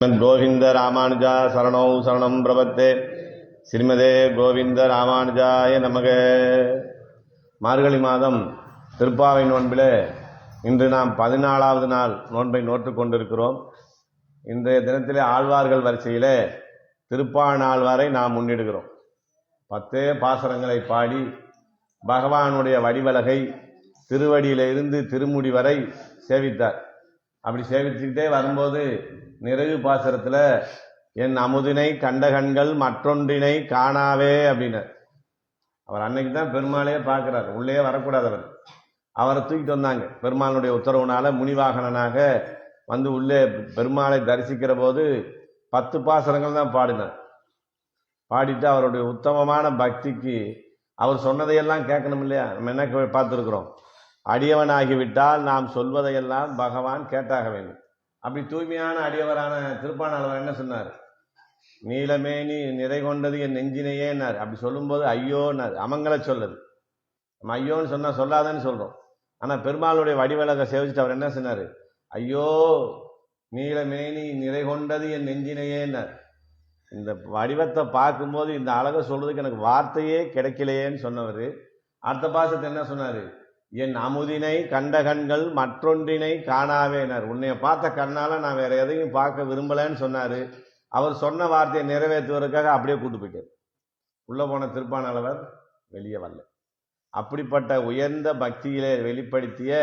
கோவிந்த ராமானுஜா சரணோ சரணம் பிரபத்தே. ஸ்ரீமதே கோவிந்த ராமானுஜாய நமக. மார்கழி மாதம் திருப்பாவை நோன்பிலே இன்று நாம் 14வது நாள் நோன்பை நோற்று கொண்டிருக்கிறோம். இன்றைய தினத்திலே ஆழ்வார்கள் வரிசையிலே திருப்பாணாழ்வாரை நாம் முன்னிடுகிறோம். 10 பாசுரங்களை பாடி பகவானுடைய வடிவலகை திருவடியிலிருந்து திருமுடி வரை சேவித்தார். அப்படி சேவிச்சுக்கிட்டே வரும்போது நிறைவு பாசுரத்தில் என் அமுதினை கண்ட கண்கள் மற்றொன்றினை காணாவே அப்படின்னார். அவர் அன்னைக்கு தான் பெருமாளையே பார்க்கிறார், உள்ளே வரக்கூடாதவர். அவரை தூக்கிட்டு வந்தாங்க. பெருமாளுடைய உத்தரவுனால முனிவாகனனாக வந்து உள்ளே பெருமாளை தரிசிக்கிற போது 10 பாசுரங்கள் தான் பாடினார். பாடிட்டு அவருடைய உத்தமமான பக்திக்கு அவர் சொன்னதையெல்லாம் கேட்கணும் இல்லையா? நம்ம என்ன பார்த்துருக்குறோம், அடியவனாகிவிட்டால் நாம் சொல்வதையெல்லாம் பகவான் கேட்டாக வேண்டும். அப்படி தூய்மையான அடியவரான திருப்பாணாழ்வார் என்ன சொன்னார்? நீலமேனி நிறை கொண்டது என் நெஞ்சினையேன்னார். அப்படி சொல்லும்போது ஐயோன்னார், அமங்கல சொல்லுது. நம்ம ஐயோன்னு சொன்னா சொல்லாதன்னு சொல்றோம். ஆனா பெருமாளுடைய வடிவழகை சேவிச்சுட்டு அவர் என்ன சொன்னாரு? ஐயோ நீலமேனி நிறை கொண்டது என் நெஞ்சினையேன்னார். இந்த வடிவத்தை பார்க்கும்போது இந்த அழகை சொல்றதுக்கு எனக்கு வார்த்தையே கிடைக்கலையேன்னு சொன்னவர் அடுத்த பாசத்தை என்ன சொன்னாரு? என் அமுதினை கண்ட கண்கள் மற்றொன்றினை காணாவேனார். உன்னைய பார்த்த கண்ணால நான் வேற எதையும் பார்க்க விரும்பலன்னு சொன்னாரு. அவர் சொன்ன வார்த்தையை நிறைவேற்றுவதற்காக அப்படியே கூட்டு போயிட்டார். உள்ள போன திருப்பாணாழ்வார் வெளியே வரல. அப்படிப்பட்ட உயர்ந்த பக்தியிலே வெளிப்படுத்திய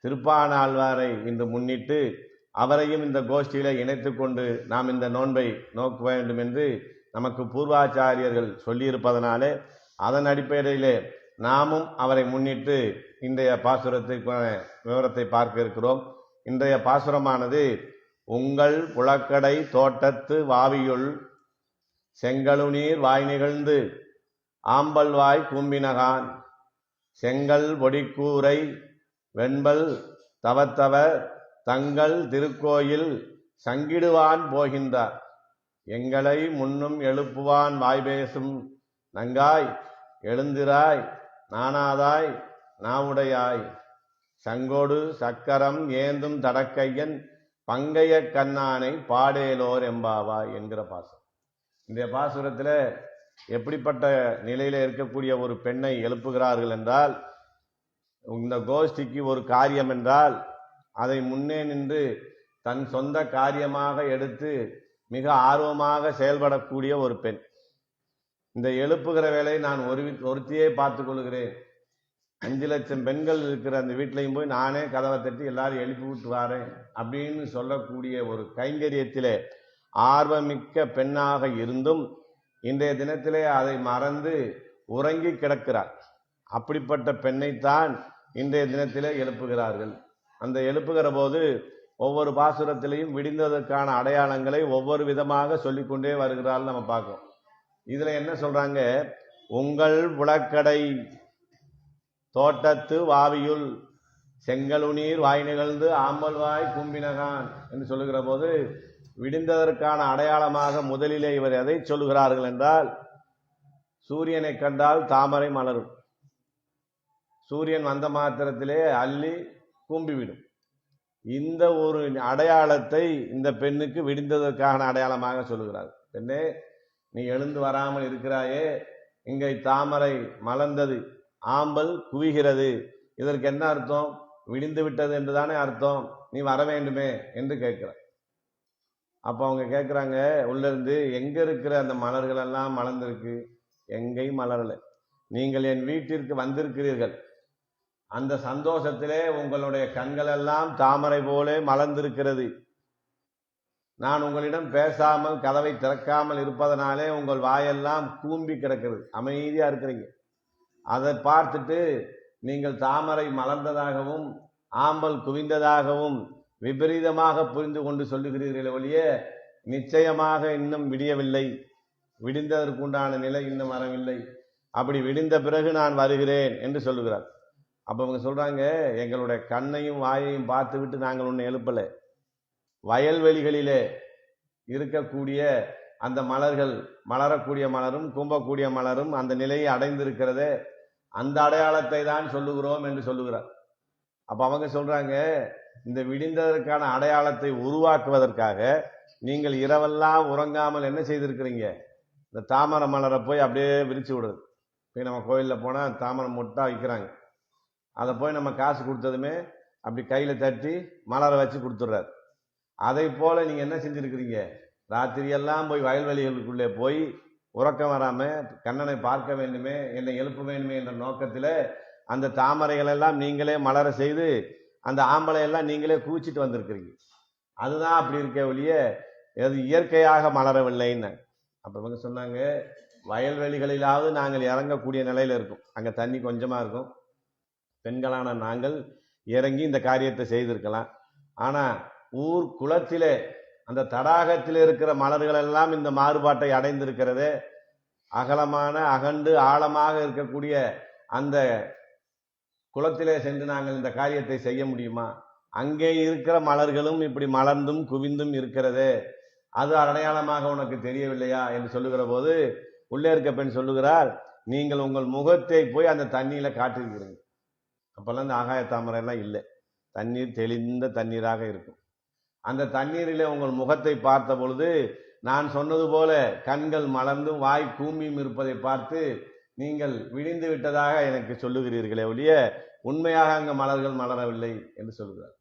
திருப்பாணாழ்வாரை இன்று முன்னிட்டு அவரையும் இந்த கோஷ்டியில இணைத்து கொண்டு நாம் இந்த நோன்பை நோக்க வேண்டும் என்று நமக்கு பூர்வாச்சாரியர்கள் சொல்லியிருப்பதனாலே அதன் அடிப்படையிலே நாமும் அவரை முன்னிட்டு இன்றைய பாசுரத்திற்கான விவரத்தை பார்க்க இருக்கிறோம். இன்றைய பாசுரமானது உங்கள் புழக்கடை தோட்டத்து வாவியுள் செங்கழுநீர் வாய் நிகழ்ந்து ஆம்பல் வாய் கூம்பினகான் செங்கல் பொடிக்கூரை வெண்பல் தவத்தவ தங்கள் திருக்கோயில் சங்கிடுவான் போகின்றார் எங்களை முன்னும் எழுப்புவான் வாய்பேசும் நங்காய் எழுந்திராய் நானாதாய் நாவுடையாய் சங்கோடு சக்கரம் ஏந்தும் தடக்கையன் பங்கைய கண்ணானை பாடேலோர் எம்பாவாய் என்கிற பாசுரம். இந்த பாசுரத்தில் எப்படிப்பட்ட நிலையில இருக்கக்கூடிய ஒரு பெண்ணை எழுப்புகிறார்கள் என்றால், இந்த கோஷ்டிக்கு ஒரு காரியம் என்றால் அதை முன்னே நின்று தன் சொந்த காரியமாக எடுத்து மிக ஆர்வமாக செயல்படக்கூடிய ஒரு பெண். இந்த எழுப்புகிற வேலை நான் ஒருத்தியே பார்த்து கொள்கிறேன். 5 லட்சம் பெண்கள் இருக்கிற அந்த வீட்டிலையும் போய் நானே கதவை தட்டி எல்லாரும் எழுப்பி விட்டு வரேன் அப்படின்னு சொல்லக்கூடிய ஒரு கைங்கரியத்திலே ஆர்வமிக்க பெண்ணாக இருந்தும் இன்றைய தினத்திலே அதை மறந்து உறங்கி கிடக்கிறார். அப்படிப்பட்ட பெண்ணைத்தான் இன்றைய தினத்திலே எழுப்புகிறார்கள். அந்த எழுப்புகிற போது ஒவ்வொரு பாசுரத்திலையும் விடிந்ததற்கான அடையாளங்களை ஒவ்வொரு விதமாக சொல்லிக்கொண்டே வருகிறார்கள். நம்ம பார்க்கிறோம். இதுல என்ன சொல்றாங்க? உங்கள் புழக்கடை தோட்டத்து வாவியுள் செங்கழுநீர் வாய் நிகழ்ந்து ஆம்பல் வாய் கும்பினகான் என்று சொல்லுகிற போது விடிந்ததற்கான அடையாளமாக முதலிலே இவர் எதை சொல்லுகிறார்கள் என்றால், சூரியனை கண்டால் தாமரை மலரும். சூரியன் வந்த மாத்திரத்திலே அள்ளி கூம்பிவிடும். இந்த ஒரு அடையாளத்தை இந்த பெண்ணுக்கு விடிந்ததற்கான அடையாளமாக சொல்லுகிறார். பெண்ணே, நீ எழுந்து வராமல் இருக்கிறாயே, இங்கே தாமரை மலர்ந்தது, ஆம்பல் குவிகிறது. இதற்கு என்ன அர்த்தம்? விடிந்து விட்டது என்றுதானே அர்த்தம். நீ வர வேண்டுமே என்று கேட்கிறார். அப்போ அவங்க கேட்குறாங்க உள்ள இருந்து, எங்க இருக்கிற அந்த மலர்கள் எல்லாம் மலர்ந்திருக்கு? எங்கேயும் மலரலை. நீங்கள் என் வீட்டிற்கு வந்திருக்கிறீர்கள். அந்த சந்தோஷத்திலே உங்களுடைய கண்கள் எல்லாம் தாமரை போல மலர்ந்திருக்கிறது. நான் உங்களிடம் பேசாமல் கதவை திறக்காமல் இருப்பதனாலே உங்கள் வாயெல்லாம் கூம்பி கிடக்கிறது, அமைதியா இருக்கிறீங்க. அதை பார்த்துட்டு நீங்கள் தாமரை மலர்ந்ததாகவும் ஆம்பல் குவிந்ததாகவும் விபரீதமாக புரிந்து கொண்டு சொல்லுகிறீர்கள் ஒழிய நிச்சயமாக இன்னும் விடியவில்லை, விடிந்ததற்குண்டான நிலை இன்னும் வரவில்லை. அப்படி விடிந்த பிறகு நான் வருகிறேன் என்று சொல்லுகிறார். அப்ப அவங்க சொல்றாங்க, எங்களுடைய கண்ணையும் வாயையும் பார்த்து விட்டு நாங்கள் ஒன்று எழுப்பலை. வயல்வெளிகளிலே இருக்கக்கூடிய அந்த மலர்கள், மலரக்கூடிய மலரும் கூம்பக்கூடிய மலரும் அந்த நிலையை அடைந்திருக்கிறதே, அந்த அடையாளத்தை தான் சொல்லுகிறோம் என்று சொல்லுகிறார். அப்ப அவங்க சொல்றாங்க, இந்த விடிந்ததற்கான அடையாளத்தை உருவாக்குவதற்காக நீங்கள் இரவெல்லாம் உறங்காமல் என்ன செய்திருக்கிறீங்க? இந்த தாமரை மலரை போய் அப்படியே விரிச்சு விடுறது. போய் நம்ம கோயிலில் போனால் தாமரை மொட்டா வைக்கிறாங்க. அதை போய் நம்ம காசு கொடுத்ததுமே அப்படி கையில் தட்டி மலரை வச்சு கொடுத்துட்றாரு. அதை போல நீங்கள் என்ன செஞ்சுருக்கிறீங்க? ராத்திரியெல்லாம் போய் வயல்வெளிகளுக்குள்ளே போய் உறக்கம் வராமல் கண்ணனை பார்க்க வேண்டுமே, என்னை எழுப்ப வேண்டுமே என்ற நோக்கத்தில் அந்த தாமரைகளெல்லாம் நீங்களே மலர செய்து அந்த ஆம்பளையெல்லாம் நீங்களே குவிச்சிட்டு வந்திருக்கிறீங்க. அதுதான் அப்படி இருக்க ஒழிய அது இயற்கையாக மலரவில்லைன்னு. அப்போ இவங்க சொன்னாங்க, வயல்வெளிகளிலாவது நாங்கள் இறங்கக்கூடிய நிலையில் இருக்கும், அங்கே தண்ணி கொஞ்சமாக இருக்கும், பெண்களான நாங்கள் இறங்கி இந்த காரியத்தை செய்திருக்கலாம். ஆனால் ஊர் குளத்திலே அந்த தடாகத்தில் இருக்கிற மலர்கள் எல்லாம் இந்த மாறுபாட்டை அடைந்திருக்கிறது. அகலமான அகண்டு ஆழமாக இருக்கக்கூடிய அந்த குளத்திலே சென்று நாங்கள் இந்த காரியத்தை செய்ய முடியுமா? அங்கே இருக்கிற மலர்களும் இப்படி மலர்ந்தும் குவிந்தும் இருக்கிறது, அது அடையாளமாக உனக்கு தெரியவில்லையா என்று சொல்லுகிற போது உள்ளே இருக்க பெண் சொல்லுகிறார், நீங்கள் உங்கள் முகத்தை போய் அந்த தண்ணியில காட்டிருக்கிறீங்க. அப்பெல்லாம் இந்த ஆகாய தாமரை எல்லாம் இல்லை, தண்ணீர் தெளிந்த தண்ணீராக இருக்கும். அந்த தண்ணீரிலே உங்கள் முகத்தை பார்த்த பொழுது நான் சொன்னது போல கண்கள் மலர்ந்தும் வாய் கூம்பியும் இருப்பதை பார்த்து நீங்கள் விழிந்து விட்டதாக எனக்கு சொல்லுகிறீர்களே ஒழிய உண்மையாக அங்க மலர்கள் மலரவில்லை என்று சொல்லுகிறார்.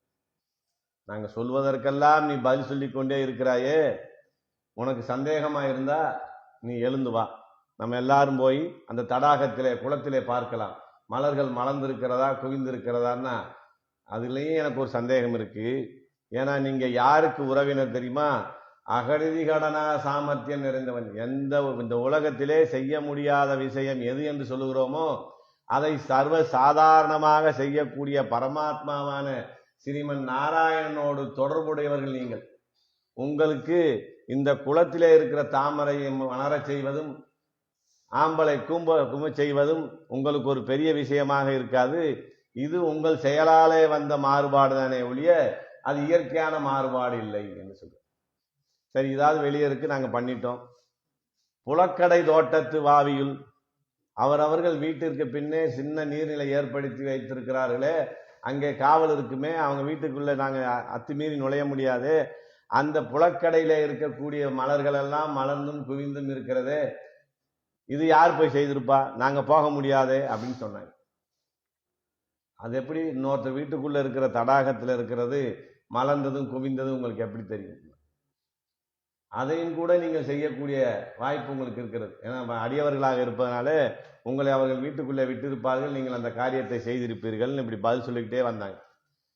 நாங்க சொல்வதற்கெல்லாம் நீ பதில் சொல்லிக் கொண்டே இருக்கிறாயே, உனக்கு சந்தேகமா இருந்தா நீ எழுந்து வா, நம்ம எல்லாரும் போய் அந்த தடாகத்திலே குளத்திலே பார்க்கலாம், மலர்கள் மலர்ந்திருக்கிறதா குவிந்திருக்கிறதான்னா. அதுலேயும் எனக்கு ஒரு சந்தேகம் இருக்கு. ஏன்னா நீங்க யாருக்கு உறவினர் தெரியுமா? அகநிதி கடனா சாமர்த்தியம் நிறைந்தவன். இந்த உலகத்திலே செய்ய முடியாத விஷயம் எது என்று சொல்லுகிறோமோ அதை சர்வ சாதாரணமாக செய்யக்கூடிய பரமாத்மாவான ஸ்ரீமன் நாராயணனோடு தொடர்புடையவர்கள் நீங்கள். உங்களுக்கு இந்த குளத்திலே இருக்கிற தாமரையை வளரச் செய்வதும் ஆம்பளை கும்ப செய்வதும் உங்களுக்கு ஒரு பெரிய விஷயமாக இருக்காது. இது உங்கள் செயலாலே வந்த மாறுபாடு தானே ஒழிய அது இயற்கையான மாறுபாடு இல்லை என்று சொல்ற. சரி, இதாவது வெளியே இருக்கு, நாங்க பண்ணிட்டோம். புலக்கடை தோட்டத்து வாவியுள் அவரவர்கள் வீட்டிற்கு பின்னே சின்ன நீர்நிலை ஏற்படுத்தி வைத்திருக்கிறார்களே, அங்கே காவல் இருக்குமே, அவங்க வீட்டுக்குள்ள நாங்க அத்துமீறி நுழைய முடியாது. அந்த புலக்கடையில இருக்கக்கூடிய மலர்கள் எல்லாம் மலர்ந்தும் குவிந்தும் இருக்கிறது, இது யார் போய் செய்திருப்பா? நாங்க போக முடியாது அப்படின்னு சொன்னாங்க. அது எப்படி இன்னொருத்தர் வீட்டுக்குள்ள இருக்கிற தடாகத்தில் இருக்கிறது மலர்ந்ததும் குவிந்ததும் உங்களுக்கு எப்படி தெரியும்? அதையும் கூட நீங்கள் செய்யக்கூடிய வாய்ப்பு உங்களுக்கு இருக்கிறது. ஏன்னா அடியவர்களாக இருப்பதனால உங்களை அவர்கள் வீட்டுக்குள்ளே விட்டிருப்பார்கள், நீங்கள் அந்த காரியத்தை செய்திருப்பீர்கள். இப்படி பதில் சொல்லிக்கிட்டே வந்தாங்க.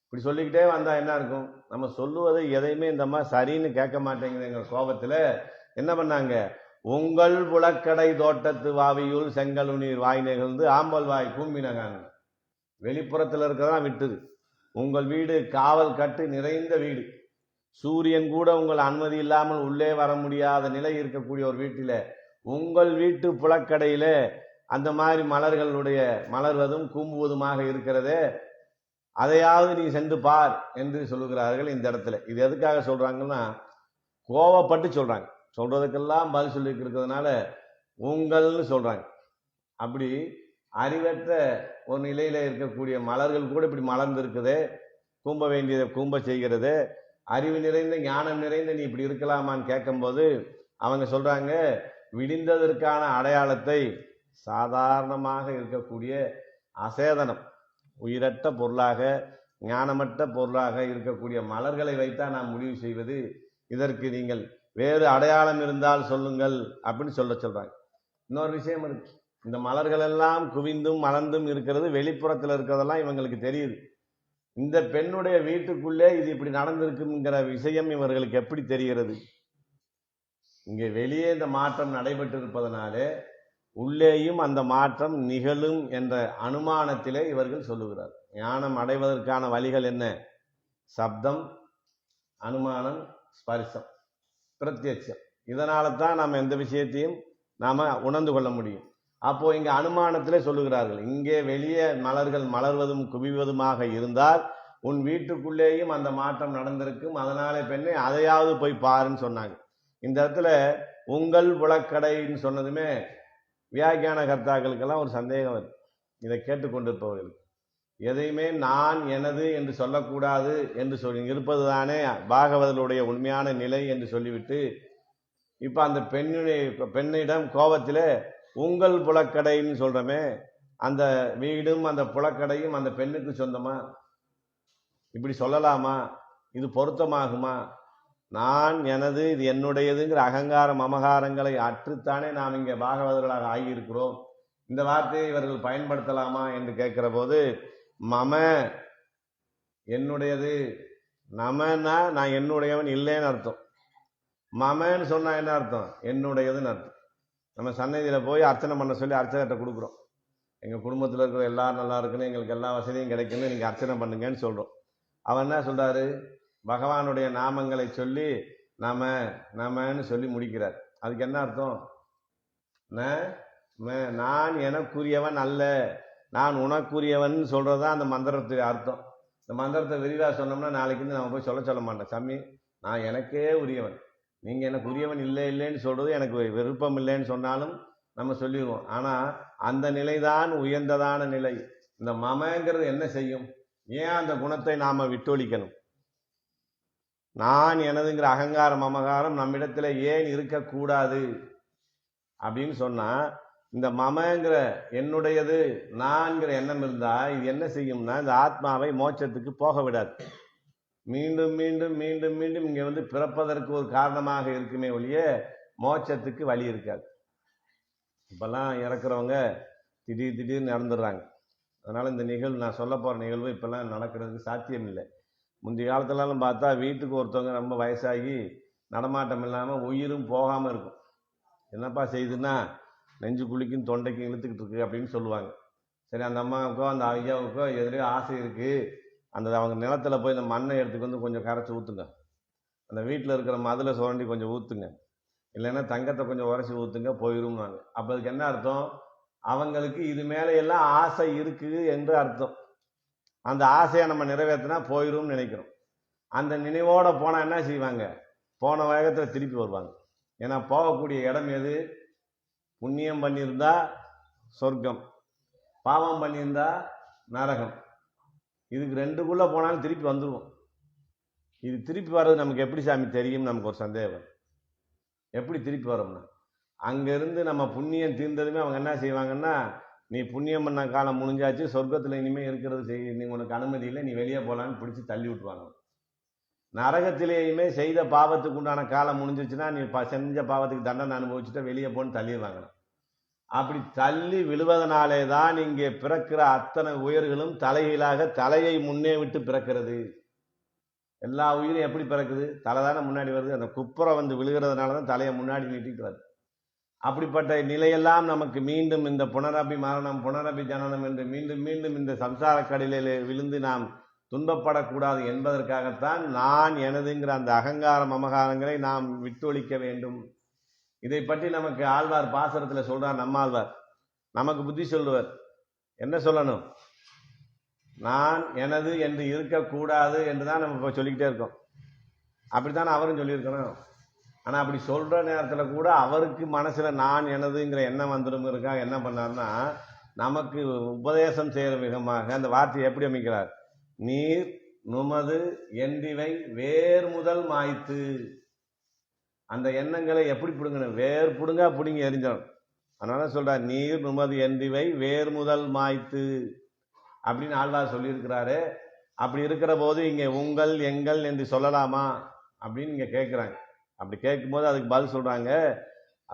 இப்படி சொல்லிக்கிட்டே வந்தா என்ன இருக்கும்? நம்ம சொல்லுவதை எதையுமே இந்த மாதிரி சரின்னு கேட்க மாட்டேங்குது. எங்கள் கோபத்தில் என்ன பண்ணாங்க? உங்கள் புலக்கடை தோட்டத்து வாவியுள் செங்கலுநீர் வாய் நிகழ்ந்து ஆம்பல் வாய் கூம்பினகாங்க. வெளிப்புறத்தில் இருக்கிறதான் விட்டுது. உங்கள் வீடு காவல் கட்டு நிறைந்த வீடு, சூரியன் கூட உங்கள் அனுமதி இல்லாமல் உள்ளே வர முடியாத நிலை இருக்கக்கூடிய ஒரு வீட்டில உங்கள் வீட்டு புலக்கடையில அந்த மாதிரி மலர்களுடைய மலர்வதும் கூம்புவதுமாக இருக்கிறதே, அதையாவது நீ சென்று பார் என்று சொல்லுகிறார்கள் இந்த இடத்துல. இது எதுக்காக சொல்றாங்கன்னா, கோவப்பட்டு சொல்றாங்க. சொல்றதுக்கெல்லாம் பதில் சொல்லி இருக்கிறதுனால உங்கள்னு சொல்றாங்க. அப்படி அறிவற்ற ஒரு நிலையில இருக்கக்கூடிய மலர்கள் கூட இப்படி மலர்ந்து இருக்குது, கூம்ப வேண்டியதை கூம்ப செய்கிறது. அறிவு நிறைந்த ஞானம் நிறைந்த நீ இப்படி இருக்கலாமான்னு கேட்கும்போது அவங்க சொல்றாங்க, விடிந்ததற்கான அடையாளத்தை சாதாரணமாக இருக்கக்கூடிய அசேதனம் உயிரற்ற பொருளாக ஞானமற்ற பொருளாக இருக்கக்கூடிய மலர்களை வைத்தா நாம் முடிவு செய்வது, இதற்கு நீங்கள் வேறு அடையாளம் இருந்தால் சொல்லுங்கள் அப்படின்னு சொல்றாங்க. இன்னொரு விஷயம் இருக்கு, இந்த மலர்கள் எல்லாம் குவிந்தும் மலர்ந்தும் இருக்கிறது வெளிப்புறத்தில் இருக்கிறதெல்லாம் இவங்களுக்கு தெரியுது. இந்த பெண்ணுடைய வீட்டுக்குள்ளே இது இப்படி நடந்திருக்குங்கிற விஷயம் இவர்களுக்கு எப்படி தெரிகிறது? இங்கே வெளியே இந்த மாற்றம் நடைபெற்று இருப்பதனாலே உள்ளேயும் அந்த மாற்றம் நிகழும் என்ற அனுமானத்திலே இவர்கள் சொல்லுகிறார். ஞானம் அடைவதற்கான வழிகள் என்ன? சப்தம், அனுமானம், ஸ்பர்சம், பிரத்யட்சம். இதனால தான் நாம் எந்த விஷயத்தையும் நாம உணர்ந்து கொள்ள முடியும். அப்போ இங்க அனுமானத்திலே சொல்லுகிறார்கள், இங்கே வெளியே மலர்கள் மலர்வதும் குவிவதுமாக இருந்தால் உன் வீட்டுக்குள்ளேயும் அந்த மாற்றம் நடந்திருக்கும், அதனாலே பெண்ணே அதையாவது போய் பாருன்னு சொன்னாங்க. இந்த இடத்துல உங்கள் புலக்கடைன்னு சொன்னதுமே வியாக்கியான கர்த்தாக்களுக்கெல்லாம் ஒரு சந்தேகம் வருது, இதை கேட்டுக்கொண்டிருப்பவர்களுக்கு. எதையுமே நான் எனது என்று சொல்லக்கூடாது என்று சொல்லி இருப்பதுதானே பாகவதனுடைய உண்மையான நிலை என்று சொல்லிவிட்டு இப்ப அந்த பெண்ணிடம் கோபத்திலே உங்கள் புலக்கடைன்னு சொல்றமே, அந்த வீடும் அந்த புலக்கடையும் அந்த பெண்ணுக்கு சொந்தமா? இப்படி சொல்லலாமா? இது பொருத்தமாகுமா? நான் எனது இது என்னுடையதுங்கிற அகங்கார மமகாரங்களை அற்றுத்தானே நாம் இங்கே பாகவதர்களாக ஆகியிருக்கிறோம். இந்த வார்த்தையை இவர்கள் பயன்படுத்தலாமா என்று கேட்கிற போது, மம என்னுடையது, நமனா நான் என்னுடையவன் இல்லைன்னு அர்த்தம். மமன்னு சொன்னா என்ன அர்த்தம்? என்னுடையதுன்னு அர்த்தம். நம்ம சன்னதியில போய் அர்ச்சனை பண்ண சொல்லி அர்ச்சகர்கிட்ட கொடுக்குறோம். எங்க குடும்பத்தில் இருக்கிற எல்லாரும் நல்லா இருக்குன்னு, எங்களுக்கு எல்லா வசதியும் கிடைக்குன்னு நீங்க அர்ச்சனை பண்ணுங்கன்னு சொல்றோம். அவன் என்ன சொல்றாரு? பகவானுடைய நாமங்களை சொல்லி நம நமன்னு சொல்லி முடிக்கிறார். அதுக்கு என்ன அர்த்தம்? நான் எனக்குரியவன் அல்ல, நான் உனக்குரியவன் சொல்றதுதான் அந்த மந்திரத்துடைய அர்த்தம். இந்த மந்திரத்தை விரிவா சொன்னோம்னா நாளைக்கு நம்ம போய் சொல்ல மாட்டேன். சாமி நான் எனக்கே உரியவன், நீங்க எனக்கு உரியவன் இல்லை இல்லைன்னு சொல்றது எனக்கு விருப்பம் இல்லைன்னு சொன்னாலும் நம்ம சொல்லிடுவோம். ஆனா அந்த நிலைதான் உயர்ந்ததான நிலை. இந்த மமங்கிறது என்ன செய்யும்? ஏன் அந்த குணத்தை நாம விட்டொழிக்கணும்? நான் எனதுங்கிற அகங்காரம் மமகாரம் நம்மிடத்துல ஏன் இருக்கக்கூடாது அப்படின்னு சொன்னா, இந்த மமங்கிற என்னுடையது நான்கிற எண்ணம் இருந்தா இது என்ன செய்யும்னா, இந்த ஆத்மாவை மோட்சத்துக்கு போக விடாது. மீண்டும் மீண்டும் மீண்டும் மீண்டும் இங்க வந்து பிறப்பதற்கு ஒரு காரணமாக இருக்குமே ஒழிய மோட்சத்துக்கு வழி இருக்காது. இப்பெல்லாம் இறக்குறவங்க திடீர்னு இறந்துடுறாங்க. அதனால இந்த நிகழ்வு, நான் சொல்ல போற நிகழ்வு இப்பெல்லாம் நடக்கிறதுக்கு சாத்தியம் இல்லை. முந்தைய காலத்துலலாம் பார்த்தா வீட்டுக்கு ஒருத்தவங்க ரொம்ப வயசாகி நடமாட்டம் இல்லாமல் உயிரும் போகாமல் இருக்கும். என்னப்பா செய்யுதுன்னா, நெஞ்சு குளிக்கும் தொண்டைக்கும் இழுத்துக்கிட்டு இருக்கு அப்படின்னு சொல்லுவாங்க. சரி, அந்த அம்மாவுக்கோ அந்த ஐயாவுக்கோ எதிரையோ ஆசை இருக்கு, அந்த அவங்க நிலத்துல போய் இந்த மண்ணை எடுத்துக்கு வந்து கொஞ்சம் கரைச்சி ஊற்றுங்க, அந்த வீட்டில் இருக்கிற மதுளை சுரண்டி கொஞ்சம் ஊற்றுங்க, இல்லைன்னா தங்கத்தை கொஞ்சம் உரைச்சி ஊற்றுங்க, போயிரும்வாங்க. அப்போ அதுக்கு என்ன அர்த்தம்? அவங்களுக்கு இது மேலே எல்லாம் ஆசை இருக்கு என்று அர்த்தம். அந்த ஆசையை நம்ம நிறைவேற்றினா போயிரும் நினைக்கிறோம். அந்த நினைவோட போனா என்ன செய்வாங்க? போன வேகத்தில் திருப்பி வருவாங்க. ஏன்னா போகக்கூடிய இடம் எது? புண்ணியம் பண்ணியிருந்தா சொர்க்கம், பாவம் பண்ணியிருந்தா நரகம். இதுக்கு ரெண்டுக்குள்ள போனாலும் திருப்பி வந்துடுவோம். இது திருப்பி வர்றது நமக்கு எப்படி சாமி தெரியும்? நமக்கு ஒரு சந்தேகம். எப்படி திருப்பி வரோம்னா, அங்கிருந்து நம்ம புண்ணியம் தீர்ந்ததுமே அவங்க என்ன செய்வாங்கன்னா, நீ புண்ணியம் பண்ண காலம் முடிஞ்சாச்சு, சொர்க்கத்தில் இனிமேல் இருக்கிறது செய்ய நீ உனக்கு அனுமதி இல்லை, நீ வெளியே போகலான்னு பிடிச்சி தள்ளி விட்டுருவாங்க. நரகத்திலேயுமே செய்த பாவத்துக்கு உண்டான காலம் முடிஞ்சிச்சுன்னா, நீ செஞ்ச பாவத்துக்கு தண்டனை அனுபவிச்சுட்டா வெளியே போன்னு தள்ளிடுவாங்க. அப்படி தள்ளி விழுவதனாலே தான் இங்கே பிறக்கிற அத்தனை உயிர்களும் தலைகீழாக தலையை முன்னே விட்டு பிறக்கிறது. எல்லா உயிரும் எப்படி பிறக்குது? தலை தானே முன்னாடி வருது. அந்த குப்புரை வந்து விழுகிறதுனால தான் தலையை முன்னாடி நீட்டிட்டு வருது. அப்படிப்பட்ட நிலையெல்லாம் நமக்கு மீண்டும் இந்த புனரபி மரணம் புனரபி ஜனனம் என்று மீண்டும் மீண்டும் இந்த சம்சார கடலிலே விழுந்து நாம் துன்பப்படக்கூடாது என்பதற்காகத்தான் நான் எனதுங்கிற அந்த அகங்கார மமகாரங்களை நாம் விட்டொழிக்க வேண்டும். இதை பற்றி நமக்கு ஆழ்வார் பாசுரத்தில் சொல்றார். நம்மாழ்வார் நமக்கு புத்தி சொல்லுவார். என்ன சொல்லணும்? நான் எனது என்று இருக்கக்கூடாது என்றுதான் நம்ம இப்போ சொல்லிக்கிட்டே இருக்கோம். அப்படித்தானே அவரும் சொல்லியிருக்கணும். ஆனா அப்படி சொல்ற நேரத்தில் கூட அவருக்கு மனசுல நான் எனதுங்கிற எண்ணம் வந்துடுங்கிறதுக்காக என்ன பண்ணார்னா, நமக்கு உபதேசம் செய்கிற விதமாக அந்த வார்த்தையை எப்படி அமைக்கிறார்? நீர் நுமது என்றிவை வேர் முதல் மாய்த்து. அந்த எண்ணங்களை எப்படி பிடுங்கணும்? வேர் புடுங்க பிடுங்கி எரிஞ்சிடும். அதனால சொல்றார், நீர் நுமது என்றிவை வேர் முதல் மாய்த்து அப்படின்னு ஆழ்வார் சொல்லியிருக்கிறாரு. அப்படி இருக்கிற போது இங்கே உங்கள் எங்கள் என்று சொல்லலாமா அப்படின்னு இங்க கேட்குறாங்க. அப்படி கேட்கும்போது அதுக்கு பதில் சொல்றாங்க,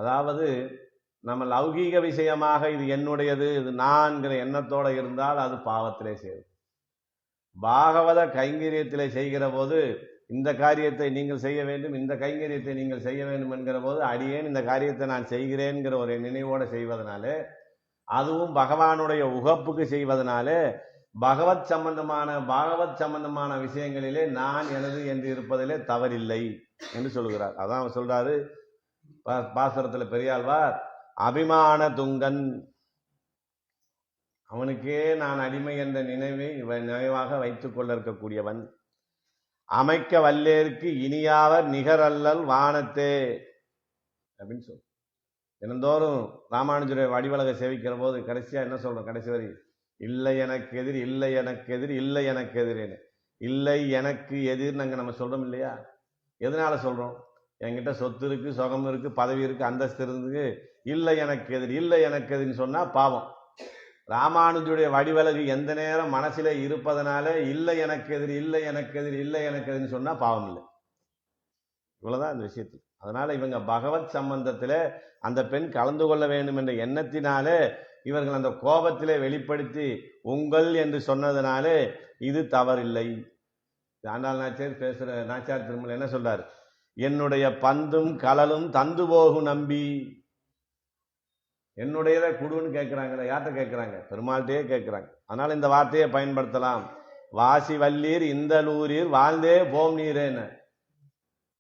அதாவது நம்ம லௌகீக விஷயமாக இது என்னுடையது இது நான்கிற எண்ணத்தோட இருந்தால் அது பாவத்திலே சேரும். பாகவத கைங்கரியத்திலே செய்கிற போது இந்த காரியத்தை நீங்கள் செய்ய வேண்டும், இந்த கைங்கரியத்தை நீங்கள் செய்ய வேண்டும் என்கிற போது அடியேன் இந்த காரியத்தை நான் செய்கிறேன்கிற ஒரு நினைவோடு செய்வதனாலே, அதுவும் பகவானுடைய உகப்புக்கு செய்வதனாலே பாகவத் சம்பந்தமான விஷயங்களிலே நான் எனது என்று இருப்பதிலே தவறில்லை என்று சொல்கிறார். அதான் அவர் சொல்றாரு பாசுரத்தில் பெரியாழ்வார், அபிமான துங்கன், அவனுக்கே நான் அடிமை என்ற நினைவாக வைத்துக் கொள்ள இருக்கக்கூடியவன், அமைக்க வல்லேருக்கு இனியாவர் நிகரல்லல் வானத்தே அப்படின்னு சொல்ற. தினந்தோறும் ராமானுஜரை வடிவழக சேவிக்கிற போது கடைசியா என்ன சொல்றோம்? கடைசி வரி, இல்லை எனக்கு எதிர், இல்லை எனக்கு எதிர், இல்லை எனக்கு எதிர்னு. இல்லை எனக்கு எதிர் நம்ம சொல்றோம் இல்லையா? எதனால சொல்றோம்? என்கிட்ட சொத்து இருக்கு, சுகம் இருக்கு, பதவி இருக்கு, அந்தஸ்து இருக்கு, இல்லை எனக்கு எதிர், இல்லை எனக்கு எதிர்னு சொன்னா பாவம். ராமானுஜுடைய வடிவழகு எந்த நேரம் மனசில இருப்பதனால இல்லை எனக்கு எதிர், இல்லை எனக்கு எதிர், இல்லை எனக்கு எதிர்னு சொன்னா பாவம் இல்லை. இவ்வளவுதான் இந்த விஷயத்தில். அதனால இவங்க பகவத் சம்பந்தத்தில அந்த பெண் கலந்து கொள்ள வேண்டும் என்ற எண்ணத்தினாலே இவர்கள் அந்த கோபத்திலே வெளிப்படுத்தி உங்கள் என்று சொன்னதுனாலே இது தவறில்லை. ஆண்டாள் நாச்சியார் பேசுற நாச்சியார் திருமலை என்ன சொல்றாரு? என்னுடைய பந்தும் கலலும் தந்து போகும் நம்பி. என்னுடையதை குடுன்னு கேட்கிறாங்க. யார்கிட்ட கேட்கிறாங்க? பெருமாள்கிட்டே கேட்கிறாங்க. அதனால இந்த வார்த்தையை பயன்படுத்தலாம். வாசி வல்லீர் இந்தலூரீர் வாழ்ந்தே போம் நீரேன்னு.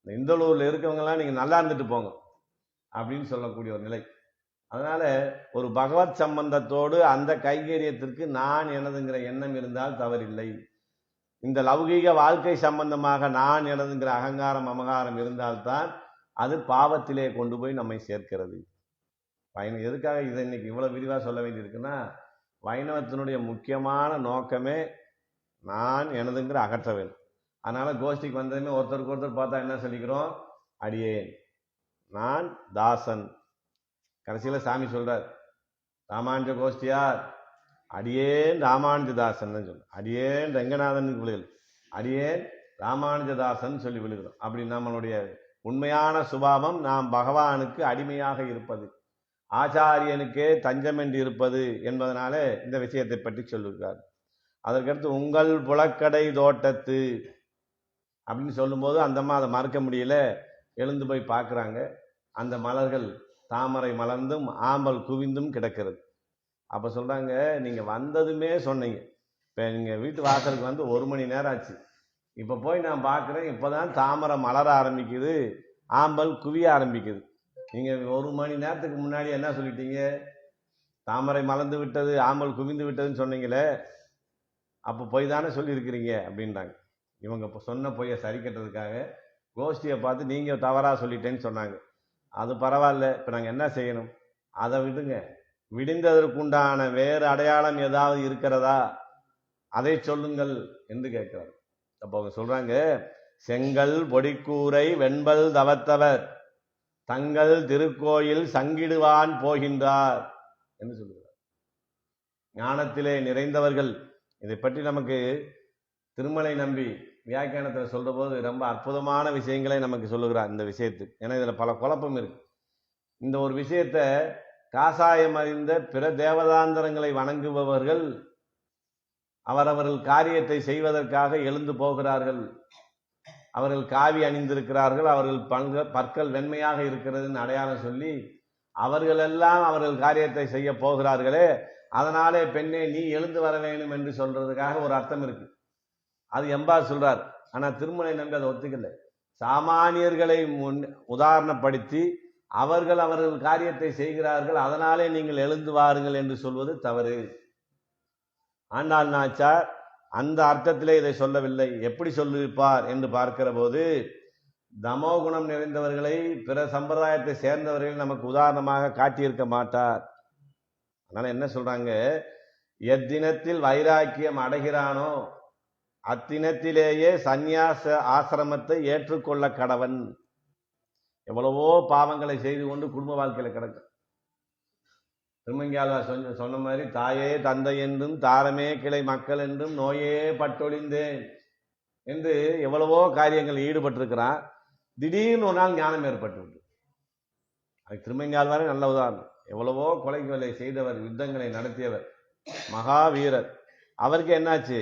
இந்தலூர்ல இருக்கவங்க எல்லாம் நீங்க நல்லா இருந்துட்டு போங்க அப்படின்னு சொல்லக்கூடிய ஒரு நிலை. அதனால ஒரு பகவத் சம்பந்தத்தோடு அந்த கைங்கரியத்திற்கு நான் எனதுங்கிற எண்ணம் இருந்தால் தவறில்லை. இந்த லௌகீக வாழ்க்கை சம்பந்தமாக நான் எனதுங்கிற அகங்காரம் அமகாரம் இருந்தால்தான் அது பாவத்திலே கொண்டு போய் நம்மை சேர்க்கிறது. எதுக்காக இதை இன்னைக்கு இவ்வளவு விரிவா சொல்ல வேண்டியிருக்குன்னா, வைணவத்தினுடைய முக்கியமான நோக்கமே நான் எனதுங்கிற அகற்ற வேண்டும். அதனால கோஷ்டிக்கு வந்ததுமே ஒருத்தருக்கு ஒருத்தர் பார்த்தா என்ன சொல்லிக்கிறோம்? அடியேன், நான் தாசன். கடைசியில சாமி சொல்றார், ராமானுஜ கோஷ்டியார் அடியேன் ராமானுஜதாசன் சொல்ல, அடியேன் ரங்கநாதன் விழுகல், அடியேன் ராமானுஜதாசன் சொல்லி விழுகிறோம். அப்படி நம்மளுடைய உண்மையான சுபாவம் நாம் பகவானுக்கு அடிமையாக இருப்பது, ஆச்சாரியனுக்கே தஞ்சம் என்று இருப்பது என்பதனால இந்த விஷயத்தை பற்றி சொல்லுகிறார். அதற்கடுத்து உங்கள் புலக்கடை தோட்டத்து அப்படின்னு சொல்லும்போது அந்தம்மா அதை மறக்க முடியல, எழுந்து போய் பார்க்குறாங்க. அந்த மலர்கள் தாமரை மலர்ந்தும் ஆம்பல் குவிந்தும் கிடக்கிறது. அப்போ சொல்கிறாங்க, நீங்கள் வந்ததுமே சொன்னீங்க, இப்போ நீங்கள் வீட்டு வாசலுக்கு வந்து 1 மணி நேரம் ஆச்சு, இப்போ போய் நான் பார்க்குறேன், இப்போ தான் தாமரை மலர ஆரம்பிக்குது, ஆம்பல் குவிய ஆரம்பிக்குது. நீங்கள் 1 மணி நேரத்துக்கு முன்னாடி என்ன சொல்லிட்டீங்க? தாமரை மலர்ந்து விட்டது, ஆம்பல் குவிந்து விட்டதுன்னு சொன்னீங்களே, அப்போ போய் தானே சொல்லியிருக்கிறீங்க அப்படின்றாங்க. இவங்க இப்போ சொன்ன பொய்யை சரி கட்டுறதுக்காக கோஷ்டியை பார்த்து நீங்கள் தவறாக சொல்லிட்டேன்னு சொன்னாங்க. அது பரவாயில்ல, இப்போ நாங்கள் என்ன செய்யணும்? அதை விடுங்க, விடிந்ததற்குண்டான வேறு அடையாளம் ஏதாவது இருக்கிறதா, அதை சொல்லுங்கள் என்று கேட்கிறார். அப்போ அவங்க சொல்றாங்க, செங்கல் பொடிக்கூரை வெண்பல் தவத்தவர் தங்கள் திருக்கோயில் சங்கிடுவான் போகின்றார் என்று சொல்லுகிறார். ஞானத்திலே நிறைந்தவர்கள். இதை பற்றி நமக்கு திருமலை நம்பி வியாக்கியானத்தில் சொல்ற போது ரொம்ப அற்புதமான விஷயங்களை நமக்கு சொல்லுகிறார் இந்த விஷயத்துக்கு. ஏன்னா இதுல பல குழப்பம் இருக்கு. இந்த ஒரு விஷயத்தை காசாயம் அறிந்த பிற தேவதாந்தரங்களை வணங்குபவர்கள் அவரவர்கள் காரியத்தை செய்வதற்காக எழுந்து போகிறார்கள். அவர்கள் காவி அணிந்திருக்கிறார்கள், அவர்கள் பற்கள் வெண்மையாக இருக்கிறதுன்னு அடையாளம் சொல்லி அவர்களெல்லாம் அவர்கள் காரியத்தை செய்ய போகிறார்களே, அதனாலே பெண்ணே நீ எழுந்து வர வேண்டும் என்று சொல்றதுக்காக ஒரு அர்த்தம் இருக்கு. அது எம்பார் சொல்றார். ஆனா திருமலை நம்பி அதை ஒத்துக்கல. சாமானியர்களை உதாரணப்படுத்தி அவர்கள் காரியத்தை செய்கிறார்கள், அதனாலே நீங்கள் எழுந்து வாருங்கள் என்று சொல்வது தவறு. ஆண்டாள் நாச்சார் அந்த அர்த்தத்திலே இதை சொல்லவில்லை. எப்படி சொல்லியிருப்பார் என்று பார்க்கிற போது, தமோகுணம் நிறைந்தவர்களை பிற சம்பிரதாயத்தை சேர்ந்தவர்களை நமக்கு உதாரணமாக காட்டியிருக்க மாட்டார். அதனால என்ன சொல்றாங்க, எத்தினத்தில் வைராக்கியம் அடைகிறானோ அத்தினத்திலேயே சந்நியாச ஆசிரமத்தை ஏற்றுக்கொள்ள கடவன். எவ்வளவோ பாவங்களை செய்து கொண்டு குடும்ப வாழ்க்கையில கிடக்கும். திருமங்கியாழ்வார் சொன்ன மாதிரி, தாயே தந்தை என்றும் தாரமே கிளை மக்கள் என்றும் நோயே பட்டொழிந்தேன் என்று எவ்வளவோ காரியங்கள் ஈடுபட்டிருக்கிறான். திடீர்னு ஒரு நாள் ஞானம் ஏற்பட்டு விட்டு, அதுக்கு திருமங்கியாழ்வாரே நல்ல உதாரணம். எவ்வளவோ கொலைகளை செய்தவர், யுத்தங்களை நடத்தியவர், மகாவீரர். அவருக்கு என்னாச்சு?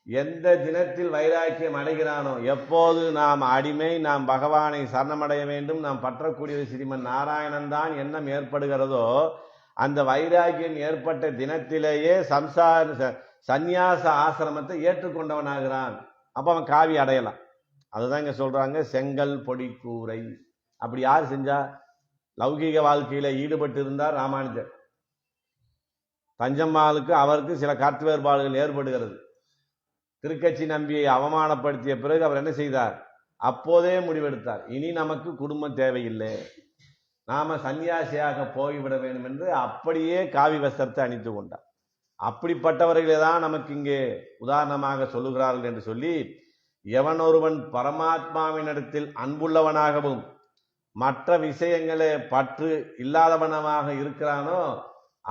எந்த தினத்தில் வைராக்கியம் அடைகிறானோ, எப்போது நாம் அடிமை, நாம் பகவானை சரணமடைய வேண்டும், நாம் பற்றக்கூடிய ஸ்ரீமன் நாராயணன் தான் எண்ணம் ஏற்படுகிறதோ, அந்த வைராக்கியம் ஏற்பட்ட தினத்திலேயே சந்நியாச ஆசிரமத்தை ஏற்றுக்கொண்டவனாகிறான். அப்ப அவன் காவி அடையலாம். அதுதான் இங்க சொல்றாங்க, செங்கல் பொடி கூரை. அப்படி யார் செஞ்சா? லௌகீக வாழ்க்கையில ஈடுபட்டு இருந்தார் ராமானுஜர். தஞ்சம்மாளுக்கு அவருக்கு சில கருத்து வேறுபாடுகள் ஏற்படுகிறது. திருக்கட்சி நம்பியை அவமானப்படுத்திய பிறகு அவர் என்ன செய்தார்? அப்போதே முடிவெடுத்தார், இனி நமக்கு குடும்பம் தேவையில்லை, நாம சன்னியாசியாக போய்விட வேண்டும் என்று அப்படியே காவி வஸ்திரத்தை அணிந்து கொண்டார். அப்படிப்பட்டவர்களே தான் நமக்கு இங்கே உதாரணமாக சொல்லுகிறார்கள் என்று சொல்லி, எவன் ஒருவன் பரமாத்மாவினிடத்தில் அன்புள்ளவனாகவும் மற்ற விஷயங்களே பற்று இல்லாதவனமாக இருக்கிறானோ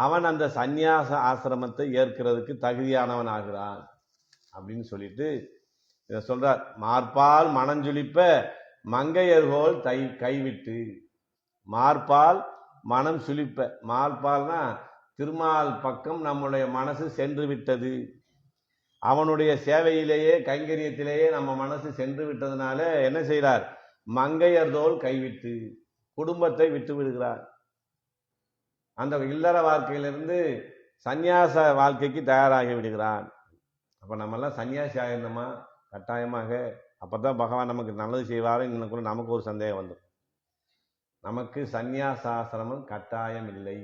அவன் அந்த சந்நியாச ஆசிரமத்தை ஏற்கிறதுக்கு தகுதியானவன் ஆகிறான் அப்படின்னு சொல்லிட்டு இதை சொல்றார். மார்பால் மனஞ்சுளிப்ப மங்கையர்கோல் கைவிட்டு. மார்பால் மனம் சுளிப்ப, மார்பால்னா திருமால் பக்கம் நம்முடைய மனசு சென்று விட்டது. அவனுடைய சேவையிலேயே கைங்கரியத்திலேயே நம்ம மனசு சென்று விட்டதுனால என்ன செய்கிறார்? மங்கையர்தோல் கைவிட்டு குடும்பத்தை விட்டு விடுகிறார். அந்த இல்லற வாழ்க்கையிலிருந்து சந்நியாச வாழ்க்கைக்கு தயாராகி விடுகிறான். அப்ப நம்ம எல்லாம் சன்னியாசி ஆயிருந்தோமா? கட்டாயமாக. அப்பதான் பகவான் நமக்கு நல்லது செய்வாரு. இன்னும் நமக்கு ஒரு சந்தேகம் வந்துடும். நமக்கு சந்நியாசாசிரமம் கட்டாயம் இல்லை.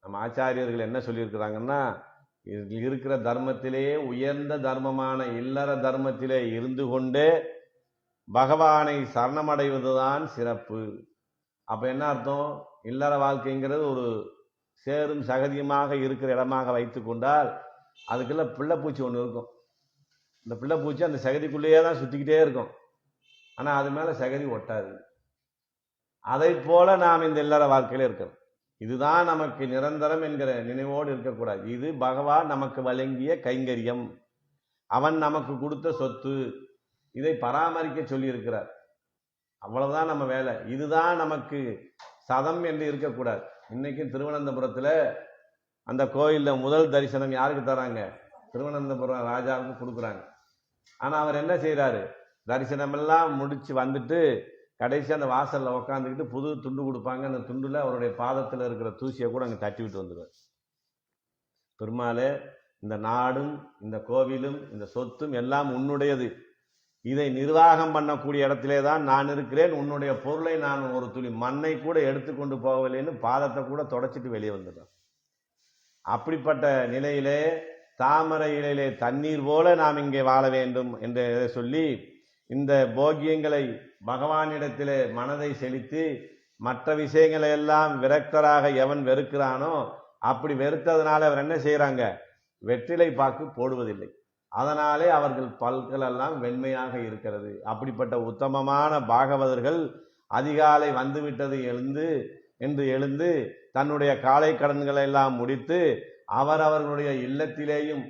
நம்ம ஆச்சாரியர்கள் என்ன சொல்லியிருக்கிறாங்கன்னா, இருக்கிற தர்மத்திலேயே உயர்ந்த தர்மமான இல்லற தர்மத்திலே இருந்து கொண்டே பகவானை சரணமடைவதுதான் சிறப்பு. அப்ப என்ன அர்த்தம்? இல்லற வாழ்க்கைங்கிறது ஒரு சேரும் சகதியுமாக இருக்கிற இடமாக வைத்து கொண்டால் அதுக்குள்ள பிள்ளைப்பூச்சி ஒன்று இருக்கும். இந்த பிள்ளைப்பூச்சி அந்த சகதிக்குள்ளேயே தான் சுத்திக்கிட்டே இருக்கும். ஆனா அது மேல சகதி ஒட்டாது. அதை போல நாம் இந்த இல்லற வாழ்க்கையில இருக்கிறோம். இதுதான் நமக்கு நிரந்தரம் என்கிற நினைவோடு இருக்கக்கூடாது. இது பகவான் நமக்கு வழங்கிய கைங்கரியம், அவன் நமக்கு கொடுத்த சொத்து, இதை பராமரிக்க சொல்லி இருக்கிறார். அவ்வளவுதான் நம்ம வேலை. இதுதான் நமக்கு சதம் என்று இருக்கக்கூடாது. இன்னைக்கு திருவனந்தபுரத்துல அந்த கோயில்ல முதல் தரிசனம் யாருக்கு தராங்க? திருவனந்தபுரம் ராஜாவுக்கு கொடுக்குறாங்க. ஆனா அவர் என்ன செய்யறாரு? தரிசனம் எல்லாம் முடிச்சு வந்துட்டு கடைசி அந்த வாசல்ல உட்காந்துக்கிட்டு புது துண்டு கொடுப்பாங்க. அந்த துண்டுல அவருடைய பாதத்தில் இருக்கிற தூசியை கூட அங்கே தட்டி விட்டு வந்துடுவார். பெருமாளே, இந்த நாடும் இந்த கோவிலும் இந்த சொத்தும் எல்லாம் உன்னுடையது. இதை நிர்வாகம் பண்ணக்கூடிய இடத்திலே தான் நான் இருக்கிறேன். உன்னுடைய பொருளை நான் ஒரு துளி மண்ணை கூட எடுத்துக்கொண்டு போகவில்லைன்னு பாதத்தை கூட தொடச்சிட்டு வெளியே வந்துடுறேன். அப்படிப்பட்ட நிலையிலே தாமரை இலையிலே தண்ணீர் போல நாம் இங்கே வாழ வேண்டும் என்று சொல்லி இந்த போகியங்களை பகவானிடத்திலே மனதை செலுத்தி மற்ற விஷயங்களை எல்லாம் விரக்தராக எவன் வெறுக்கிறானோ அப்படி வெறுத்ததுனால அவர் என்ன செய்யறாங்க? வெற்றிலை பாக்கு போடுவதில்லை. அதனாலே அவர்கள் பல்கள் எல்லாம் வெண்மையாக இருக்கிறது. அப்படிப்பட்ட உத்தமமான பாகவதர்கள் அதிகாலை வந்துவிட்டது எழுந்து தன்னுடைய காலை கடன்களை எல்லாம் முடித்து அவரவர்களுடைய இல்லத்திலேயும்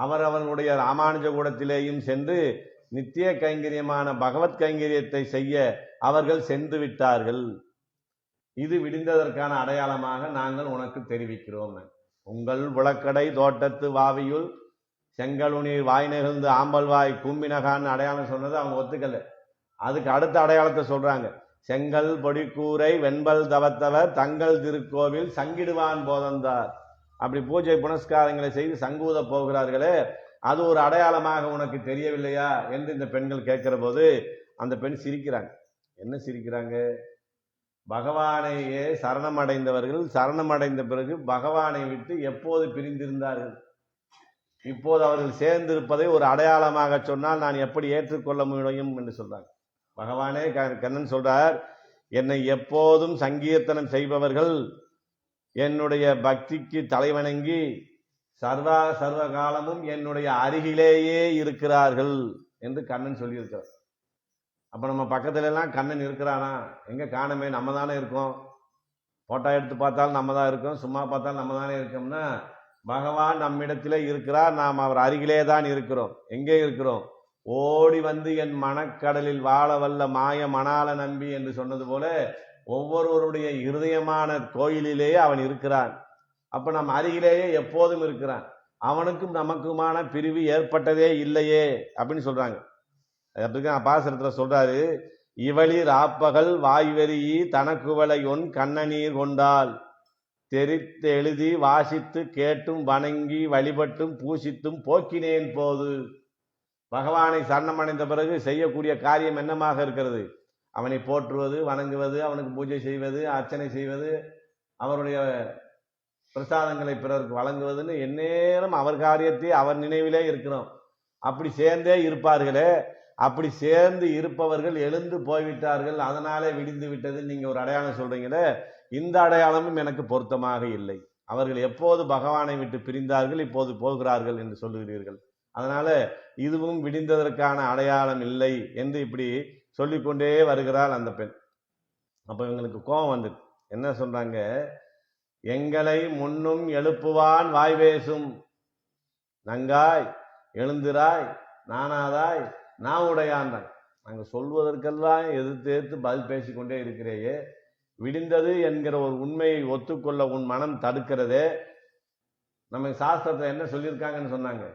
அவரவர்களுடைய ராமானுஜ கூடத்திலேயும் சென்று நித்திய கைங்கரியமான பகவத் கைங்கரியத்தை செய்ய அவர்கள் சென்று விட்டார்கள். இது விடிந்ததற்கான அடையாளமாக நாங்கள் உனக்கு தெரிவிக்கிறோம். உங்கள் விளக்கடை தோட்டத்து வாவியுள் செங்கலுநீர் வாய் நெகிழ்ந்து ஆம்பல்வாய் கும்பினகான்னு அடையாளம் சொன்னது அவங்க ஒத்துக்கல. அதுக்கு அடுத்த அடையாளத்தை சொல்றாங்க. செங்கல் பொடிக்கூரை வெண்பல் தவத்தவர் தங்கள் திருக்கோவில் சங்கிடுவான் போதந்தார். அப்படி பூஜை புனஸ்காரங்களை செய்து சங்கூத போகிறார்களே, அது ஒரு அடையாளமாக உனக்கு தெரியவில்லையா என்று இந்த பெண்கள் கேட்கிற போது அந்த பெண் சிரிக்கிறாங்க. என்ன சிரிக்கிறாங்க? பகவானையே சரணமடைந்தவர்கள் சரணமடைந்த பிறகு பகவானை விட்டு எப்போது பிரிந்திருந்தார்கள், இப்போது அவர்கள் சேர்ந்திருப்பதை ஒரு அடையாளமாக சொன்னால் நான் எப்படி ஏற்றுக்கொள்ள முடியும் என்று சொல்றாங்க. பகவானே கண்ணன் சொல்றார், என்னை எப்போதும் சங்கீர்த்தனம் செய்பவர்கள் என்னுடைய பக்திக்கு தலைவணங்கி சர்வ காலமும் என்னுடைய அருகிலேயே இருக்கிறார்கள் என்று கண்ணன் சொல்லியிருக்கிறார். அப்ப நம்ம பக்கத்துல எல்லாம் கண்ணன் இருக்கிறானா? எங்க காணமே, நம்ம தானே இருக்கோம். போட்டோ எடுத்து பார்த்தாலும் நம்ம தான் இருக்கோம், சும்மா பார்த்தாலும் நம்ம தானே இருக்கோம்னா பகவான் நம்மிடத்திலே இருக்கிறார். நாம் அவர் அருகிலே தான் இருக்கிறோம். எங்கே இருக்கிறோம்? ஓடி வந்து என் மனக்கடலில் வாழ வல்ல மாய மணால நம்பி என்று சொன்னது போல ஒவ்வொருவருடைய இருதயமான கோயிலிலேயே அவன் இருக்கிறான். அப்ப நம் அருகிலேயே எப்போதும் இருக்கிறான். அவனுக்கும் நமக்குமான பிரிவு ஏற்பட்டதே இல்லையே அப்படின்னு சொல்றாங்க. அப்படிதான் பாசனத்துல சொல்றாரு, இவளிர் ஆப்பகல் வாய்வெறியி தனக்குவளை ஒன் கண்ணநீர் கொண்டாள் தெரித்து எழுதி வாசித்து கேட்டும் வணங்கி வழிபட்டும் பூசித்தும் போக்கினேன் போது. பகவானை சரணமடைந்த பிறகு செய்யக்கூடிய காரியம் என்னமாக இருக்கிறது? அவனை போற்றுவது, வணங்குவது, அவனுக்கு பூஜை செய்வது, அர்ச்சனை செய்வது, அவருடைய பிரசாதங்களை பிறருக்கு வழங்குவதுன்னு எந்நேரம் அவர் காரியத்தை அவர் நினைவிலே இருக்கிறோம். அப்படி சேர்ந்தே இருப்பார்களே, அப்படி சேர்ந்து இருப்பவர்கள் எழுந்து போய்விட்டார்கள், அதனாலே விடிந்து விட்டது நீங்க ஒரு அடையாளம் சொல்றீங்களே, இந்த அடையாளமும் எனக்கு பொருத்தமாக இல்லை. அவர்கள் எப்போது பகவானை விட்டு பிரிந்தார்கள், இப்போது போகிறார்கள் என்று சொல்லுகிறீர்கள். அதனால இதுவும் விடிந்ததற்கான அடையாளம் இல்லை என்று இப்படி சொல்லிக்கொண்டே வருகிறாள் அந்த பெண். அப்ப இவங்களுக்கு கோபம் வந்து என்ன சொல்றாங்க, எங்களை முன்னும் எழுப்புவான் வாய் பேசும் நங்காய் எழுந்திராய் நானாதாய் நான் உடையான். நாங்க சொல்வதற்கெல்லாம் எதிர்த்து பதில் பேசிக்கொண்டே இருக்கிறேயே, விடிந்தது என்கிற ஒரு உண்மையை ஒத்துக்கொள்ள உன் மனம் தடுக்கிறதே. நம்ம சாஸ்திரத்தை என்ன சொல்லியிருக்காங்கன்னு சொன்னாங்க,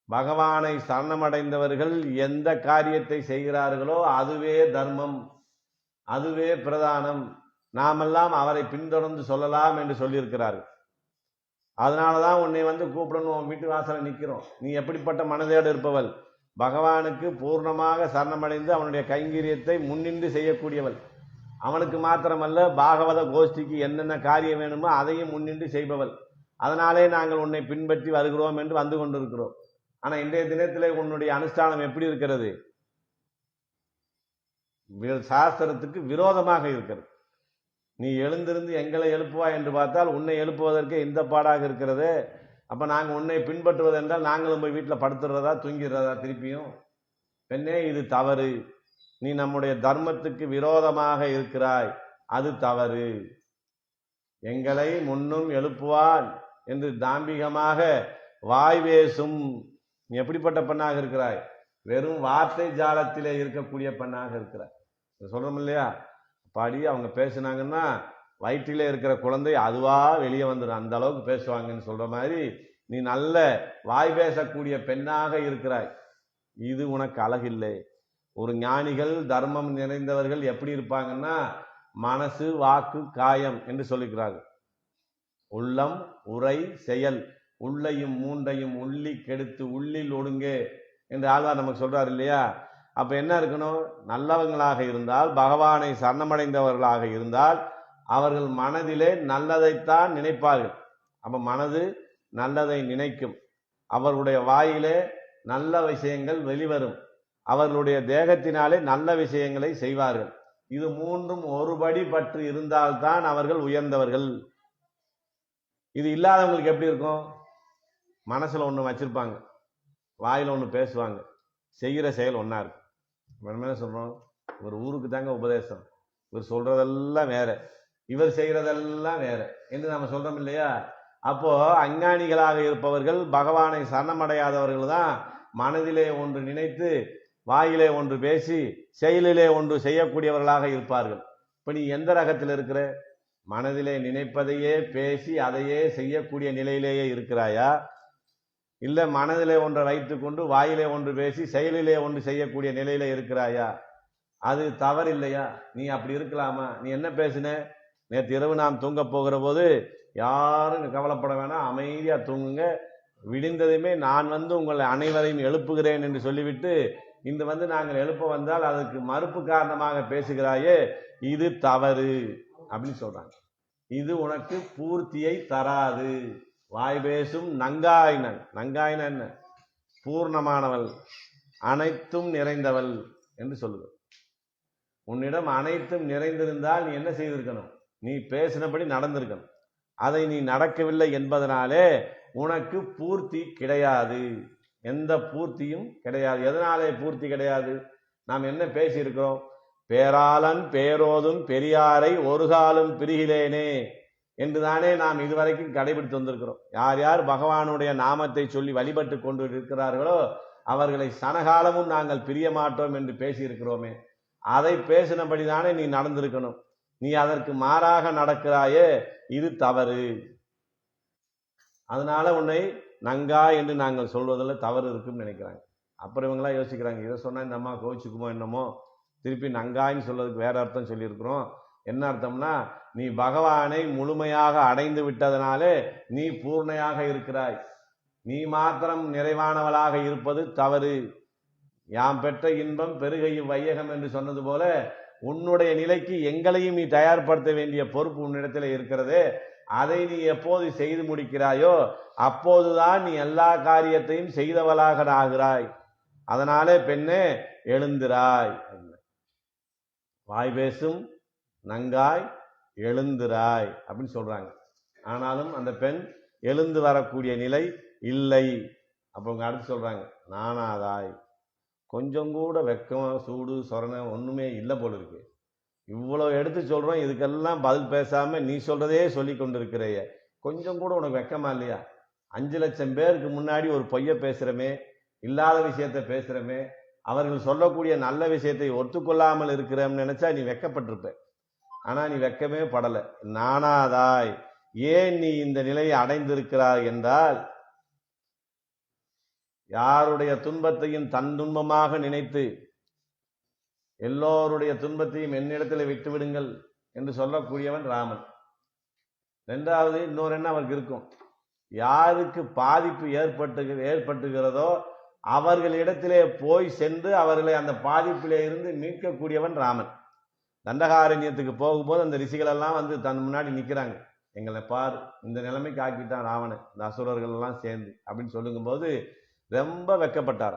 பகவானை சரணமடைந்தவர்கள் எந்த காரியத்தை செய்கிறார்களோ அதுவே தர்மம், அதுவே பிரதானம், நாமெல்லாம் அவரை பின்தொடர்ந்து சொல்லலாம் என்று சொல்லியிருக்கிறார்கள். அதனாலதான் உன்னை வந்து கூப்பிடணும், உன் வீட்டு வாசலை நிற்கிறோம். நீ எப்படிப்பட்ட மனதோடு இருப்பவள், பகவானுக்கு பூர்ணமாக சரணமடைந்து அவனுடைய கைங்கரியத்தை முன்னின்று செய்யக்கூடியவள். அவனுக்கு மாத்திரமல்ல, பாகவத கோஷ்டிக்கு என்னென்ன காரியம் வேணுமோ அதையும் முன்னின்று செய்பவள். அதனாலே நாங்கள் உன்னை பின்பற்றி வருகிறோம் என்று வந்து கொண்டிருக்கிறோம். ஆனா இன்றைய தினத்திலே உன்னுடைய அனுஷ்டானம் எப்படி இருக்கிறது, சாஸ்திரத்துக்கு விரோதமாக இருக்கிறது. நீ எழுந்திருந்து எங்களை எழுப்புவா என்று பார்த்தால் உன்னை எழுப்புவதற்கே இந்த பாடாக இருக்கிறது. அப்ப நாங்க உன்னை பின்பற்றுவது என்றால் நாங்களும் போய் வீட்டில் படுத்துறதா தூங்கிடுறதா திருப்பியும்? பெண்ணே, இது தவறு. நீ நம்முடைய தர்மத்துக்கு விரோதமாக இருக்கிறாய், அது தவறு. எங்களை முன்னும் எழுப்புவான் என்று தாம்பிகமாக வாய் பேசும். நீ எப்படிப்பட்ட பெண்ணாக இருக்கிறாய், வெறும் வார்த்தை ஜாலத்திலே இருக்கக்கூடிய பெண்ணாக இருக்கிறாய். சொல்றோம் இல்லையா, பாடி அவங்க பேசினாங்கன்னா வயிற்றிலே இருக்கிற குழந்தை அதுவா வெளியே வந்துடும், அந்த அளவுக்கு பேசுவாங்கன்னு சொல்ற மாதிரி நீ நல்ல வாய் பேசக்கூடிய பெண்ணாக இருக்கிறாய். இது உனக்கு அழகில்லை. ஒரு ஞானிகள் தர்மம் நிறைந்தவர்கள் எப்படி இருப்பாங்கன்னா, மனசு வாக்கு காயம் என்று சொல்லிக்கிறார்கள். உள்ளம் உரை செயல் உள்ளையும் மூண்டையும் உள்ளி கெடுத்து உள்ளில் ஒடுங்கே என்று ஆழ்வார் நமக்கு சொல்றாரு இல்லையா. அப்ப என்ன இருக்கணும், நல்லவங்களாக இருந்தால், பகவானை சரணமடைந்தவர்களாக இருந்தால் அவர்கள் மனதிலே நல்லதைத்தான் நினைப்பார்கள். அப்ப மனது நல்லதை நினைக்கும், அவர்களுடைய வாயிலே நல்ல விஷயங்கள் வெளிவரும், அவர்களுடைய தேகத்தினாலே நல்ல விஷயங்களை செய்வார்கள். இது மூன்றும் ஒருபடி பற்று இருந்தால்தான் அவர்கள் உயர்ந்தவர்கள். இது இல்லாதவங்களுக்கு எப்படி இருக்கும், மனசுல ஒண்ணு வச்சிருப்பாங்க, வாயில ஒண்ணு பேசுவாங்க, செய்கிற செயல் ஒன்னா இருக்கும். என்ன சொல்றோம், இவர் ஊருக்கு தாங்க உபதேசம், இவர் சொல்றதெல்லாம் வேற, இவர் செய்கிறதெல்லாம் வேற என்று நம்ம சொல்றோம் இல்லையா. அப்போ அஞ்ஞானிகளாக இருப்பவர்கள், பகவானை சரணமடையாதவர்கள் தான் மனதிலே ஒன்று நினைத்து வாயிலே ஒன்று பேசி செயலிலே ஒன்று செய்யக்கூடியவர்களாக இருப்பார்கள். இப்ப நீ எந்த ரகத்தில் இருக்கிற, மனதிலே நினைப்பதையே பேசி அதையே செய்யக்கூடிய நிலையிலேயே இருக்கிறாயா, இல்ல மனதிலே ஒன்றை வைத்துக் கொண்டு வாயிலே ஒன்று பேசி செயலிலே ஒன்று செய்யக்கூடிய நிலையில இருக்கிறாயா? அது தவறு இல்லையா? நீ அப்படி இருக்கலாமா? நீ என்ன பேசின நேற்று இரவு நாம் தூங்க போகிற போது, யாரும் கவலைப்பட வேணாம், அமைதியா தூங்குங்க, விடிந்ததுமே நான் வந்து உங்களை அனைவரையும் எழுப்புகிறேன் என்று சொல்லிவிட்டு இன்று வந்து நாங்கள் எழுப்ப வந்தால் அதற்கு மறுப்பு காரணமாக பேசுகிறாயே, இது தவறு அப்படின்னு சொல்றாங்க. இது உனக்கு பூர்த்தியை தராது. வாய் பேசும் நங்காயினன், நங்காயின என்ன, பூர்ணமானவள், அனைத்தும் நிறைந்தவள் என்று சொல்லுது. உன்னிடம் அனைத்தும் நிறைந்திருந்தால் நீ என்ன செய்திருக்கணும், நீ பேசினபடி நடந்திருக்கணும். அதை நீ நடக்கவில்லை என்பதனாலே உனக்கு பூர்த்தி கிடையாது, எந்த பூர்த்தியும் கிடையாது. எதனாலே பூர்த்தி கிடையாது, நாம் என்ன பேசி இருக்கிறோம், பேராளன் பேரோதும் பெரியாரை ஒரு காலும் பிரிகிலேனே என்றுதானே நாம் இதுவரைக்கும் கடைபிடித்து வந்திருக்கிறோம். யார் யார் பகவானுடைய நாமத்தை சொல்லி வழிபட்டு கொண்டு இருக்கிறார்களோ அவர்களை சனகாலமும் நாங்கள் பிரிய மாட்டோம் என்று பேசி இருக்கிறோமே. அதை பேசினபடிதானே நீ நடந்திருக்கணும். நீ அதற்கு மாறாக நடக்கிறாயே, இது தவறு. அதனால உன்னை நங்கா என்று நாங்கள் சொல்வதில் தவறு இருக்குன்னு நினைக்கிறாங்க. அப்புறம் இவங்களா யோசிக்கிறாங்க, இதை சொன்னா இந்த அம்மா கோவிச்சுக்குமோ என்னமோ, திருப்பி நங்காயின்னு சொல்றதுக்கு வேற அர்த்தம் சொல்லியிருக்கிறோம். என்ன அர்த்தம்னா, நீ பகவானை முழுமையாக அடைந்து விட்டதனாலே நீ பூர்ணையாக இருக்கிறாய், நீ மாத்திரம் நிறைவானவளாக இருப்பது தவறு. யாம் பெற்ற இன்பம் பெருகையும் வையகம் என்று சொன்னது போல உன்னுடைய நிலைக்கு எங்களையும் நீ தயார்படுத்த வேண்டிய பொறுப்பு உன்னிடத்தில் இருக்கிறது. அதை நீ எப்போது செய்து முடிக்கிறாயோ அப்போதுதான் நீ எல்லா காரியத்தையும் செய்தவளாக ஆகிறாய். அதனாலே பெண்ணே எழுந்திராய், வாய் பேசும் நங்காய் எழுந்திராய் அப்படின்னு சொல்றாங்க. ஆனாலும் அந்த பெண் எழுந்து வரக்கூடிய நிலை இல்லை. அப்போ அவங்க அடுத்து சொல்றாங்க, நானாதாய், கொஞ்சம் கூட வெக்கம் சூடு சொரணம் ஒண்ணுமே இல்லை போல இருக்கு. இவ்வளவு எடுத்து சொல்றோம், இதுக்கெல்லாம் பதில் பேசாம நீ சொல்றதே சொல்லி கொண்டிருக்கிறைய, கொஞ்சம் கூட உனக்கு வெக்கமா இல்லையா? 5 லட்சம் பேருக்கு முன்னாடி ஒரு பொய்ய பேசுறமே, இல்லாத விஷயத்த பேசுறமே, அவர்கள் சொல்லக்கூடிய நல்ல விஷயத்தை ஒத்துக்கொள்ளாமல் இருக்கிறோம்னு நினைச்சா நீ வெக்கப்பட்டிருப்ப. ஆனா நீ வெக்கமே படல. நானாதாய், ஏன் நீ இந்த நிலையை அடைந்திருக்கிறாய் என்றால், யாருடைய துன்பத்தையும் தன் துன்பமாக நினைத்து எல்லோருடைய துன்பத்தையும் என்னிடத்தில் விட்டு விடுங்கள் என்று சொல்லக்கூடியவன் ராமன். 2வது இன்னொரு எண்ணம் அவருக்கு இருக்கும், யாருக்கு பாதிப்பு ஏற்பட்டுகிறதோ அவர்களிடத்திலே போய் சென்று அவர்களை அந்த பாதிப்பிலே இருந்து மீட்கக்கூடியவன் ராமன். தண்டகாரண்யத்துக்கு போகும்போது அந்த ரிஷிகள் எல்லாம் வந்து தன் முன்னாடி நிற்கிறாங்க, எங்களை பார், இந்த நிலைமைக்கு ஆக்கிட்டான் ராவணன், இந்த அசுரர்கள் எல்லாம் சேர்ந்து அப்படின்னு சொல்லுங்கும் போது ரொம்ப வெக்கப்பட்டார்.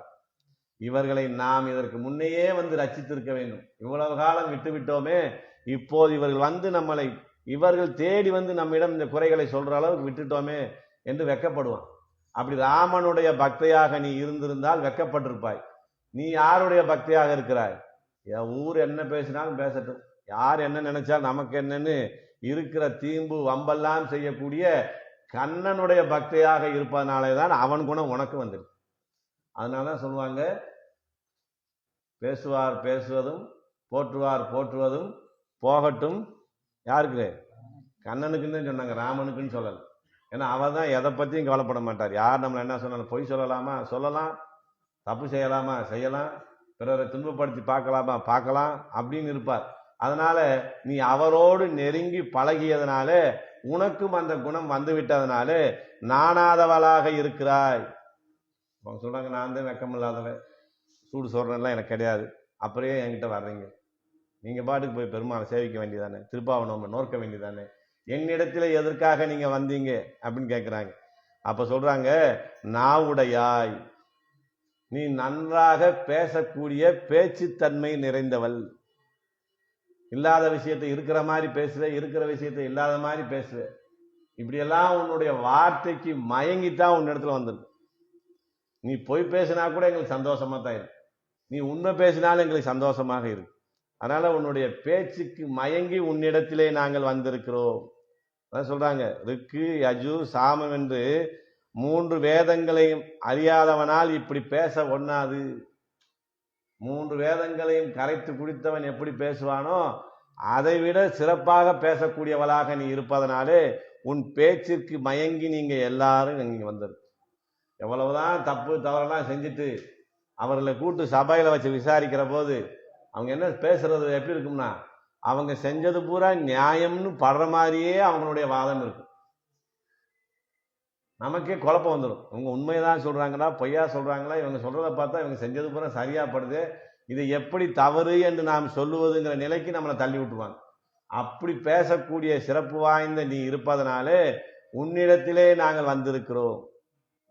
இவர்களை நாம் இதற்கு முன்னையே வந்து ரட்சித்திருக்க வேண்டும், இவ்வளவு காலம் விட்டு விட்டோமே, இப்போது இவர்கள் வந்து நம்மளை, இவர்கள் தேடி வந்து நம்மிடம் இந்த குறைகளை சொல்ற அளவுக்கு விட்டுட்டோமே என்று வெக்கப்படுவான். அப்படி ராமனுடைய பக்தையாக நீ இருந்திருந்தால் வெக்கப்பட்டிருப்பாய். நீ யாருடைய பக்தியாக இருக்கிறாய்? என் ஊர் என்ன பேசினாலும் பேசட்டும், யார் என்ன நினைச்சா நமக்கு என்னன்னு இருக்கிற தீம்பு வம்பெல்லாம் செய்யக்கூடிய கண்ணனுடைய பக்தியாக இருப்பதனாலே தான் அவன் குணம் உனக்கு வந்துடும். அதனாலதான் சொல்லுவாங்க, பேசுவார் பேசுவதும் போற்றுவார் போற்றுவதும் போகட்டும் யாருக்கு? கண்ணனுக்குன்னு சொன்னாங்க, ராமனுக்குன்னு சொல்லல. ஏன்னா அவர் தான் எதை பத்தியும் கவலைப்பட மாட்டார். யார் நம்மளை என்ன சொன்னாலும் பொய் சொல்லலாமா சொல்லலாம், தப்பு செய்யலாமா செய்யலாம், பிறரை துன்பப்படுத்தி பார்க்கலாமா பார்க்கலாம் அப்படின்னு இருப்பார். அதனால நீ அவரோடு நெருங்கி பழகியதனால உனக்கும் அந்த குணம் வந்து விட்டதனால நானாதவளாக இருக்கிறாய். அவங்க சொல்றாங்க, நான் தான் வெக்கம் இல்லாதவன், சூடு சொல்றேன்லாம் எனக்கு கிடையாது, அப்புறையே என்கிட்ட வர்றீங்க, நீங்க பாட்டுக்கு போய் பெருமாளை சேவிக்க வேண்டியதானே, திருப்பாவனோம்ப நோக்க வேண்டியதானே, என்னிடத்துல எதற்காக நீங்க வந்தீங்க அப்படின்னு கேட்கிறாங்க. அப்ப சொல்றாங்க, நாவுடையாய், நீ நன்றாக பேசக்கூடிய பேச்சுத்தன்மை நிறைந்தவள், இல்லாத விஷயத்தை இருக்கிற மாதிரி பேசுற, இருக்கிற விஷயத்தை இல்லாத மாதிரி பேசுற, இப்படியெல்லாம் உன்னுடைய வார்த்தைக்கு மயங்கித்தான் உன் இடத்துல வந்திருக்கு. நீ பொய் பேசினா கூட எங்களுக்கு சந்தோஷமா தான் இருக்கு, நீ உண்மை பேசினாலும் எங்களுக்கு சந்தோஷமாக இருக்கு. அதனால உன்னுடைய பேச்சுக்கு மயங்கி உன்னிடத்திலே நாங்கள் வந்திருக்கிறோம். அதான் சொல்றாங்க, ருக்கு யஜு சாமம் என்று 3 வேதங்களையும் அறியாதவனால் இப்படி பேச ஒண்ணாது. 3 வேதங்களையும் கரைத்து குடித்தவன் எப்படி பேசுவானோ அதை விட சிறப்பாக பேசக்கூடியவளாக நீ இருப்பதனாலே உன் பேச்சிற்கு மயங்கி நீங்க எல்லாரும் இங்க வந்திருக்கு. எவ்வளவுதான் தப்பு தவறெல்லாம் செஞ்சுட்டு அவர்களை கூட்டு சபையில வச்சு விசாரிக்கிற போது அவங்க என்ன பேசுறது எப்படி இருக்கும்னா, அவங்க செஞ்சது பூரா நியாயம்னு படுற மாதிரியே அவங்களுடைய வாதம் இருக்கும். நமக்கே குழப்பம் வந்துடும், இவங்க உண்மைதான் சொல்றாங்களா பொய்யா சொல்றாங்களா, இவங்க சொல்றதை பார்த்தா இவங்க செஞ்சது பூரா சரியா படுது, இது எப்படி தவறு என்று நாம் சொல்லுவதுங்கிற நிலைக்கு நம்மளை தள்ளி விட்டுருவாங்க. அப்படி பேசக்கூடிய சிறப்பு வாய்ந்த நீ இருப்பதனாலே உன்னிடத்திலே நாங்கள் வந்திருக்கிறோம்.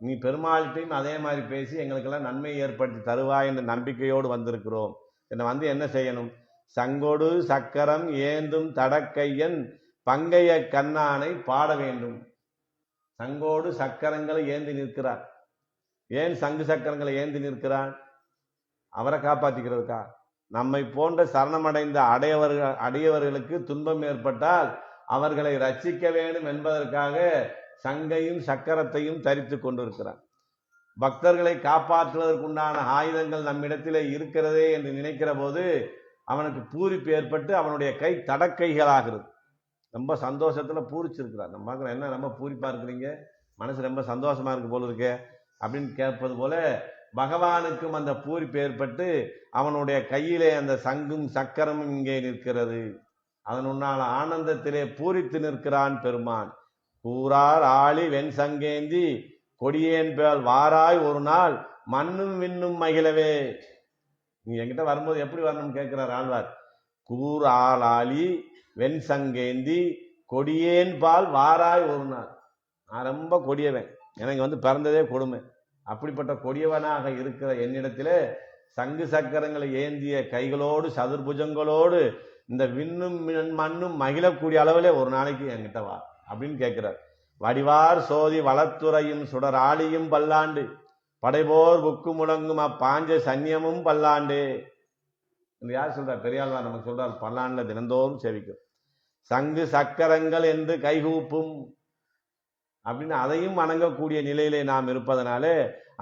நீ பெருமாள்கிட்டையும் அதே மாதிரி பேசி எங்களுக்கெல்லாம் நன்மை ஏற்படுத்தி தருவாய் என்ற நம்பிக்கையோடு வந்திருக்கிறோம். என்னை வந்து என்ன செய்யணும்? சங்கொடு சக்கரம் ஏந்தும் தடக்கையன் பங்கைய கண்ணானை பாட வேண்டும். சங்கோடு சக்கரங்களை ஏந்தி நிற்கிறார். ஏன் சங்கு சக்கரங்களை ஏந்தி நிற்கிறான்? அவரை காப்பாற்றிக்கிறதுக்கா? நம்மை போன்ற சரணமடைந்த அடையவர்களுக்கு துன்பம் ஏற்பட்டால் அவர்களை ரட்சிக்க வேண்டும் என்பதற்காக சங்கையும் சக்கரத்தையும் தரித்து கொண்டிருக்கிறார். பக்தர்களை காப்பாற்றுவதற்குண்டான ஆயுதங்கள் நம்மிடத்திலே இருக்கிறதே என்று நினைக்கிற போது அவனுக்கு பூரிப்பு ஏற்பட்டு அவனுடைய கை தடக்கைகளாகிறது. ரொம்ப சந்தோஷத்துல பூரிச்சிருக்கிறார். நம்ம பார்க்குறோம், என்ன ரொம்ப பூரிப்பா இருக்கிறீங்க, மனசு ரொம்ப சந்தோஷமா இருக்கு போல இருக்கு அப்படின்னு கேட்பது போல பகவானுக்கும் அந்த பூரிப்பு ஏற்பட்டு அவனுடைய கையிலே அந்த சங்கும் சக்கரமும் இங்கே நிற்கிறது. அதனுள்ளான ஆனந்தத்திலே பூரித்து நிற்கிறான் பெருமான். கூறார் ஆளி வெண் சங்கேந்தி கொடியேன் பேல் வாராய் ஒரு நாள் மண்ணும் விண்ணும் மகிழவே. நீ என்கிட்ட வரும்போது எப்படி வரணும்னு கேட்கிறார் ஆழ்வார். கூர் ஆளாளி வெண் சங்கேந்தி கொடியேன் பால் வாராய் ஒரு நாள். நான் ரொம்ப கொடியவன், எனக்கு வந்து பிறந்ததே கொடுமை. அப்படிப்பட்ட கொடியவனாக இருக்கிற என்னிடத்திலே சங்கு சக்கரங்களை ஏந்திய கைகளோடு சதுர்புஜங்களோடு இந்த விண்ணும் மண்ணும் மகிழக்கூடிய அளவிலே ஒரு நாளைக்கு என்கிட்ட வா அப்படின்னு கேட்கிறார். வடிவார் சோதி வளத்துறையும் சுடர் ஆளியும் பல்லாண்டு படைபோர் புக்கு முழங்கும் அப்பாஞ்ச சன்னியமும் பல்லாண்டு. யார் சொல்றார்? பெரியாழ்வார் நமக்கு சொல்றார், பல்லாண்டுல தினந்தோறும் சேவிக்கும். சங்கு சக்கரங்கள் என்று கைகூப்பும் அப்படின்னு அதையும் வணங்கக்கூடிய நிலையிலே நாம் இருப்பதனாலே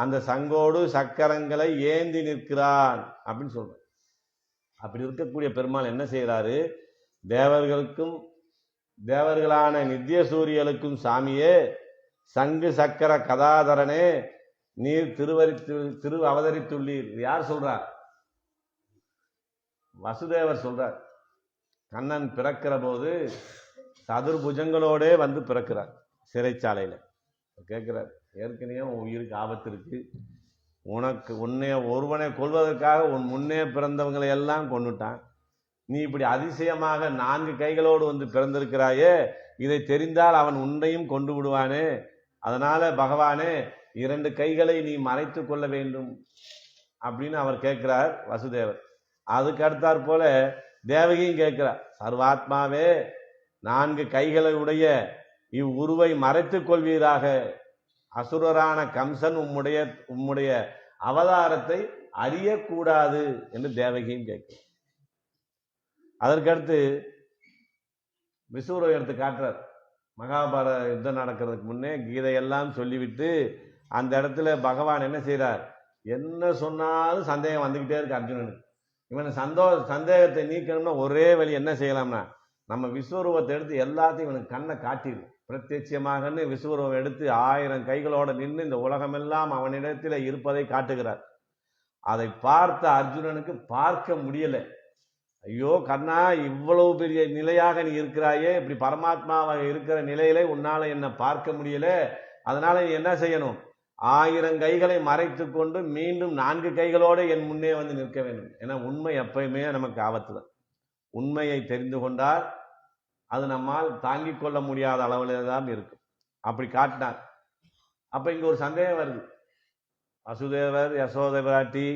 அந்த சங்கோடு சக்கரங்களை ஏந்தி நிற்கிறான் அப்படின்னு சொல்றார். அப்படி இருக்கக்கூடிய பெருமாள் என்ன செய்யறாரு? தேவர்களுக்கும் தேவர்களான நித்திய சூரியலுக்கும் சாமியே, சங்கு சக்கர கதாதரனே, நீர் திரு அவதரித்துள்ளீர். யார் சொல்றார்? வசுதேவர் சொல்றார். கண்ணன் பிறக்கிற போது சதுர்புஜங்களோடே வந்து பிறக்கிறார் சிறைச்சாலையில. கேட்கிறார், ஏற்கனவே உன் உயிருக்கு ஆபத்து இருக்கு, உன்னை ஒருவனை கொல்வதற்காக உன் முன்னே பிறந்தவங்களை எல்லாம் கொண்டுட்டான், நீ இப்படி அதிசயமாக 4 கைகளோடு வந்து பிறந்திருக்கிறாயே, இதை தெரிந்தால் அவன் உன்னையும் கொண்டு விடுவானே, அதனால பகவானே 2 கைகளை நீ மறைத்து கொள்ள வேண்டும் அப்படின்னு அவர் கேட்கிறார் வசுதேவர். அதுக்கு அடுத்தாற் போல தேவகியும் கேட்கிறார், சர்வாத்மாவே 4 கைகளை உடைய இவ்வுருவை மறைத்துக் கொள்வீராக, அசுரரான கம்சன் உம்முடைய அவதாரத்தை அறியக்கூடாது என்று தேவகியும் கேட்கிறார். அதற்கடுத்து விசுவரை எடுத்து காட்டுறார். மகாபாரத யுத்தம் நடக்கிறதுக்கு முன்னே கீதையெல்லாம் சொல்லிவிட்டு அந்த இடத்துல பகவான் என்ன செய்யறார்? என்ன சொன்னாலும் சந்தேகம் வந்துகிட்டே இருக்கு அர்ஜுனனுக்கு. இவன் சந்தேகத்தை நீக்கணும்னா ஒரே வழி என்ன செய்யலாம்னா, நம்ம விஸ்வரூபத்தை எடுத்து எல்லாத்தையும் இவனுக்கு கண்ணை காட்டிடும். பிரத்யட்சமாகன்னு விஸ்வரூபம் எடுத்து 1000 கைகளோட நின்று இந்த உலகமெல்லாம் அவனிடத்தில் இருப்பதை காட்டுகிறார். அதை பார்த்த அர்ஜுனனுக்கு பார்க்க முடியல. ஐயோ கண்ணா, இவ்வளவு பெரிய நிலையாக நீ இருக்கிறாயே, இப்படி பரமாத்மாவாக இருக்கிற நிலையிலே உன்னால என்ன பார்க்க முடியல, அதனால நீ என்ன செய்யணும்? 1000 கைகளை மறைத்து கொண்டு மீண்டும் 4 கைகளோடு என் முன்னே வந்து நிற்க வேண்டும். ஏன்னா உண்மை எப்பயுமே நமக்கு ஆபத்து தான். உண்மையை தெரிந்து கொண்டால் அது நம்மால் தாங்கிக் கொள்ள முடியாத அளவில் தான் இருக்கும். அப்படி காட்டினார். அப்ப இங்க ஒரு சந்தேகம் வருது. வசுதேவர், யசோதை பிராட்டி,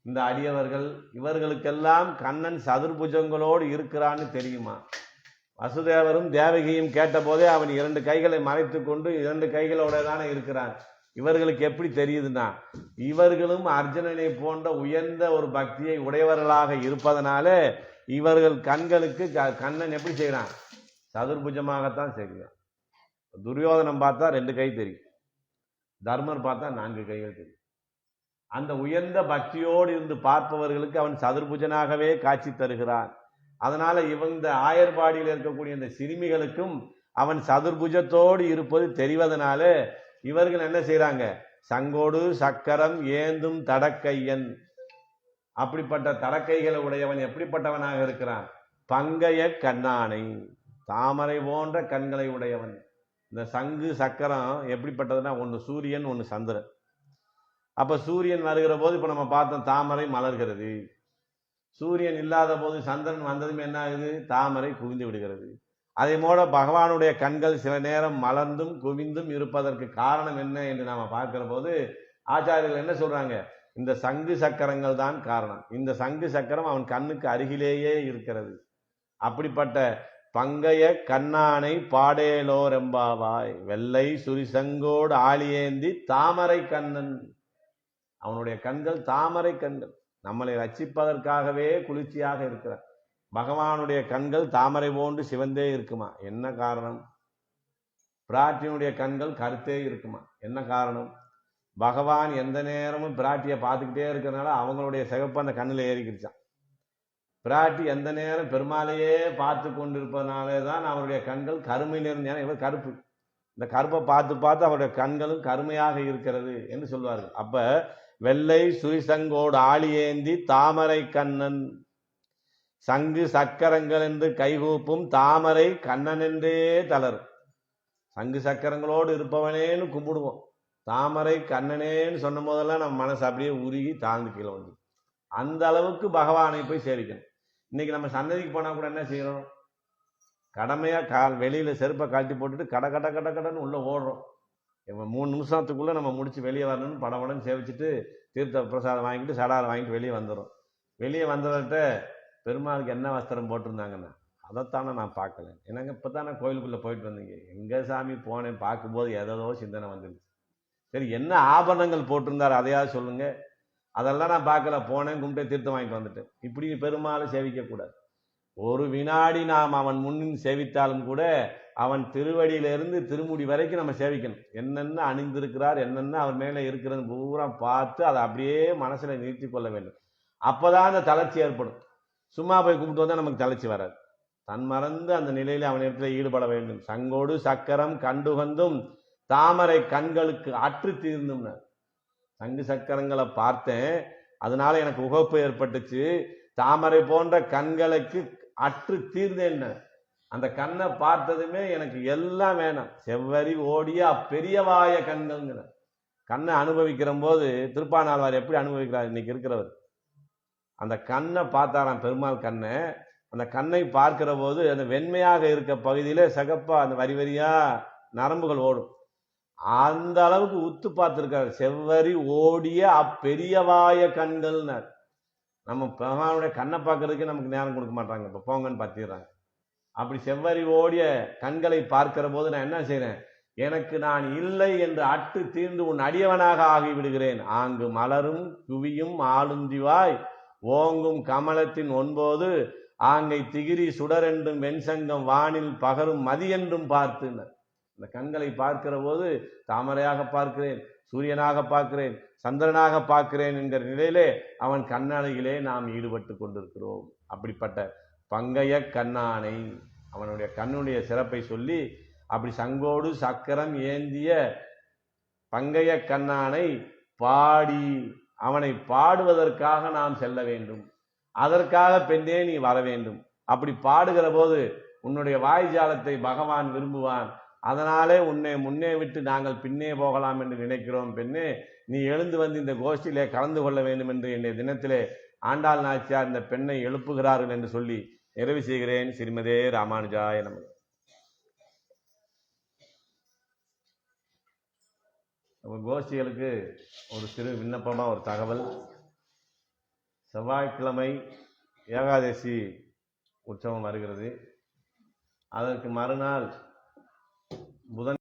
இந்த அடியவர்கள், இவர்களுக்கெல்லாம் கண்ணன் சதுர்புஜங்களோடு இருக்கிறான்னு தெரியுமா? வசுதேவரும் தேவகியும் கேட்ட போதே அவன் 2 கைகளை மறைத்து கொண்டு 2 கைகளோட தானே இருக்கிறான். இவர்களுக்கு எப்படி தெரியுதுன்னா, இவர்களும் அர்ஜுனனை போன்ற உயர்ந்த ஒரு பக்தியை உடையவர்களாக இருப்பதனால இவர்கள் கண்களுக்கு கண்ணன் எப்படி செய்யறான்? சதுர்புஜமாகத்தான் செய்கிறான். துரியோதனம் பார்த்தா 2 கை தெரியும், தர்மர் பார்த்தா 4 கைகள் தெரியும். அந்த உயர்ந்த பக்தியோடு இருந்து பார்ப்பவர்களுக்கு அவன் சதுர்புஜனாகவே காட்சி தருகிறான். அதனால இந்த ஆயர்பாடியில் இருக்கக்கூடிய இந்த சிறுமிகளுக்கும் அவன் சதுர்புஜத்தோடு இருப்பது தெரிவதனால இவர்கள் என்ன செய்யறாங்க? சங்கோடு சக்கரம் ஏந்தும் தடக்கையன். அப்படிப்பட்ட தடக்கைகளை உடையவன் எப்படிப்பட்டவனாக இருக்கிறான்? பங்கைய கண்ணானை, தாமரை போன்ற கண்களை உடையவன். இந்த சங்கு சக்கரம் எப்படிப்பட்டதுன்னா, ஒன்று சூரியன், ஒன்று சந்திரன். அப்ப சூரியன் வருகிற போது இப்ப நம்ம பார்த்தோம், தாமரை மலர்கிறது. சூரியன் இல்லாத போது சந்திரன் வந்ததும் என்ன ஆகுது? தாமரை குவிந்து விடுகிறது. அதே போல பகவானுடைய கண்கள் சில நேரம் மலர்ந்தும் குவிந்தும் இருப்பதற்கு காரணம் என்ன என்று நாம பார்க்கிற போது ஆச்சாரியர்கள் என்ன சொல்றாங்க? இந்த சங்கு சக்கரங்கள் தான் காரணம். இந்த சங்கு சக்கரம் அவன் கண்ணுக்கு அருகிலேயே இருக்கிறது. அப்படிப்பட்ட பங்கைய கண்ணானை பாடேலோர் எம்பாவாய், வெள்ளை சுரிசங்கோடு ஆளியேந்தி தாமரை கண்ணன். அவனுடைய கண்கள் தாமரை கண்கள், நம்மளை ரட்சிப்பதற்காகவே குளிர்ச்சியாக இருக்கிறார். பகவானுடைய கண்கள் தாமரை போன்று சிவந்தே இருக்குமா? என்ன காரணம்? பிராட்டியினுடைய கண்கள் கருத்தே இருக்குமா? என்ன காரணம்? பகவான் எந்த நேரமும் பிராட்டியை பார்த்துக்கிட்டே இருக்கிறதுனால அவங்களுடைய சிகப்பு அந்த கண்ணில் ஏறிக்கிடுச்சான். பிராட்டி எந்த நேரம் பெருமாளையே பார்த்து கொண்டிருப்பதனாலே தான் அவருடைய கண்கள் கருமை நிறைந்த, இவர் கருப்பு, இந்த கருப்பை பார்த்து பார்த்து அவருடைய கண்களும் கருமையாக இருக்கிறது என்று சொல்வார்கள். அப்ப வெள்ளை சுரிசங்கோடு ஆளியேந்தி தாமரை கண்ணன், சங்கு சக்கரங்கள் என்று கைகூப்பும் தாமரை கண்ணன் என்றே தளரும். சங்கு சக்கரங்களோடு இருப்பவனேன்னு கும்பிடுவோம், தாமரை கண்ணனேன்னு சொன்ன போதெல்லாம் நம்ம மனசு அப்படியே உருகி தாழ்ந்து கீழே வந்து அந்த அளவுக்கு பகவானை போய் சேவிக்கணும். இன்னைக்கு நம்ம சன்னதிக்கு போனா கூட என்ன செய்யறோம்? கடமையா வெளியில செருப்பை கழட்டி போட்டுட்டு கட கட கட கடன்னு உள்ள ஓடுறோம். 3 நிமிஷத்துக்குள்ள நம்ம முடிச்சு வெளியே வரணும்னு படபடன்னு சேவிச்சுட்டு தீர்த்த பிரசாதம் வாங்கிட்டு சடாரம் வாங்கிட்டு வெளியே வந்துடும். வெளியே வந்தவர்கிட்ட பெருமாளுக்கு என்ன வஸ்திரம் போட்டிருந்தாங்கன்னா, அதைத்தானே நான் பார்க்கல. என்னங்க இப்போ தானே கோயிலுக்குள்ளே போயிட்டு வந்தீங்க. எங்கே சாமி போனேன், பார்க்கும்போது ஏதோ சிந்தனை வந்துருச்சு. சரி, என்ன ஆபரணங்கள் போட்டிருந்தார் அதையாவது சொல்லுங்க. அதெல்லாம் நான் பார்க்கல. போனேன், கும்பிட்டு தீர்த்தம் வாங்கிட்டு வந்துட்டேன். இப்படி பெருமாளை சேவிக்கக்கூடாது. ஒரு வினாடி நாம் அவன் முன்னின் சேவித்தாலும் கூட அவன் திருவடியிலிருந்து திருமுடி வரைக்கும் நம்ம சேவிக்கணும். என்னென்ன அணிந்திருக்கிறார், என்னென்ன அவர் மேலே இருக்கிறது பூரா பார்த்து அதை அப்படியே மனசில் நிறுத்தி கொள்ள வேண்டும். அப்போதான் அந்த தளர்ச்சி ஏற்படும். சும்மா போய் கும்பிட்டு வந்தால் நமக்கு தளர்ச்சி வராது. தன் மறந்து அந்த நிலையில் அவன் இடத்துல ஈடுபட வேண்டும். சங்கோடு சக்கரம் கண்டுகந்தும் தாமரை கண்களுக்கு அற்று தீர்ந்தும். சங்கு சக்கரங்களை பார்த்தேன், அதனால எனக்கு உகப்பு ஏற்பட்டுச்சு. தாமரை போன்ற கண்களுக்கு அற்று தீர்ந்தேன். அந்த கண்ணை பார்த்ததுமே எனக்கு எல்லாம் வேணும். செவ்வரி ஓடிய அப்பெரியவாய கண்கள்ங்கிற கண்ணை அனுபவிக்கிற போது திருப்பானாழ்வார் எப்படி அனுபவிக்கிறார் இன்னைக்கு இருக்கிறவர். அந்த கண்ணை பார்த்தாராம் பெருமாள் கண்ணை. அந்த கண்ணை பார்க்கிற போது அந்த வெண்மையாக இருக்க பகுதியில சகப்பா அந்த வரி வரியா நரம்புகள் ஓடும். அந்த அளவுக்கு உத்து பார்த்திருக்காரு. செவ்வரி ஓடிய அப்பெரியவாய கண்கள்னார். நம்ம பெருமாளுடைய கண்ணை பார்க்கறதுக்கு நமக்கு நேரம் கொடுக்க மாட்டாங்க. இப்போ போங்கன்னு பார்த்திடுறாங்க. அப்படி செவ்வரி ஓடிய கண்களை பார்க்கிற போது நான் என்ன செய்யறேன், எனக்கு நான் இல்லை என்று அட்டு தீர்ந்து உன் அடியவனாக ஆகிவிடுகிறேன். ஆங்கு மலரும் குவியும் ஆளுந்திவாய் ஓங்கும் கமலத்தின் 9 ஆங்கை திகிரி சுடரென்றும் வெண்சங்கம் வானில் பகரும் மதி என்றும் பார்த்துனர். இந்த கண்களை பார்க்கிற போது தாமரையாக பார்க்கிறேன், சூரியனாக பார்க்கிறேன், சந்திரனாக பார்க்கிறேன் என்கிற நிலையிலே அவன் கண்ணாடியிலே நாம் ஈடுபட்டு கொண்டிருக்கிறோம். அப்படிப்பட்ட பங்கைய கண்ணானை அவனுடைய கண்ணுடைய சிறப்பை சொல்லி அப்படி சங்கோடு சக்கரம் ஏந்திய பங்கைய கண்ணானை பாடி அவனை பாடுவதற்காக நாம் செல்ல வேண்டும். அதற்காக பெண்ணே நீ வர வேண்டும். அப்படி பாடுகிற போது உன்னுடைய வாய்ஜாலத்தை பகவான் விரும்புவான். அதனாலே உன்னை முன்னே விட்டு நாங்கள் பின்னே போகலாம் என்று நினைக்கிறோம். பெண்ணே, நீ எழுந்து வந்து இந்த கோஷ்டியிலே கலந்து கொள்ள வேண்டும் என்று என்னுடைய தினத்திலே ஆண்டாள் நாச்சியார் இந்த பெண்ணை எழுப்புகிறார்கள் என்று சொல்லி நிறைவு செய்கிறேன். ஸ்ரீமதே ராமானுஜாய நமக. நம்ம கோஷ்டிகளுக்கு ஒரு சிறு விண்ணப்பமா ஒரு தகவல். செவ்வாய்க்கிழமை ஏகாதசி உற்சவம் வருகிறது. அதற்கு மறுநாள் புதன்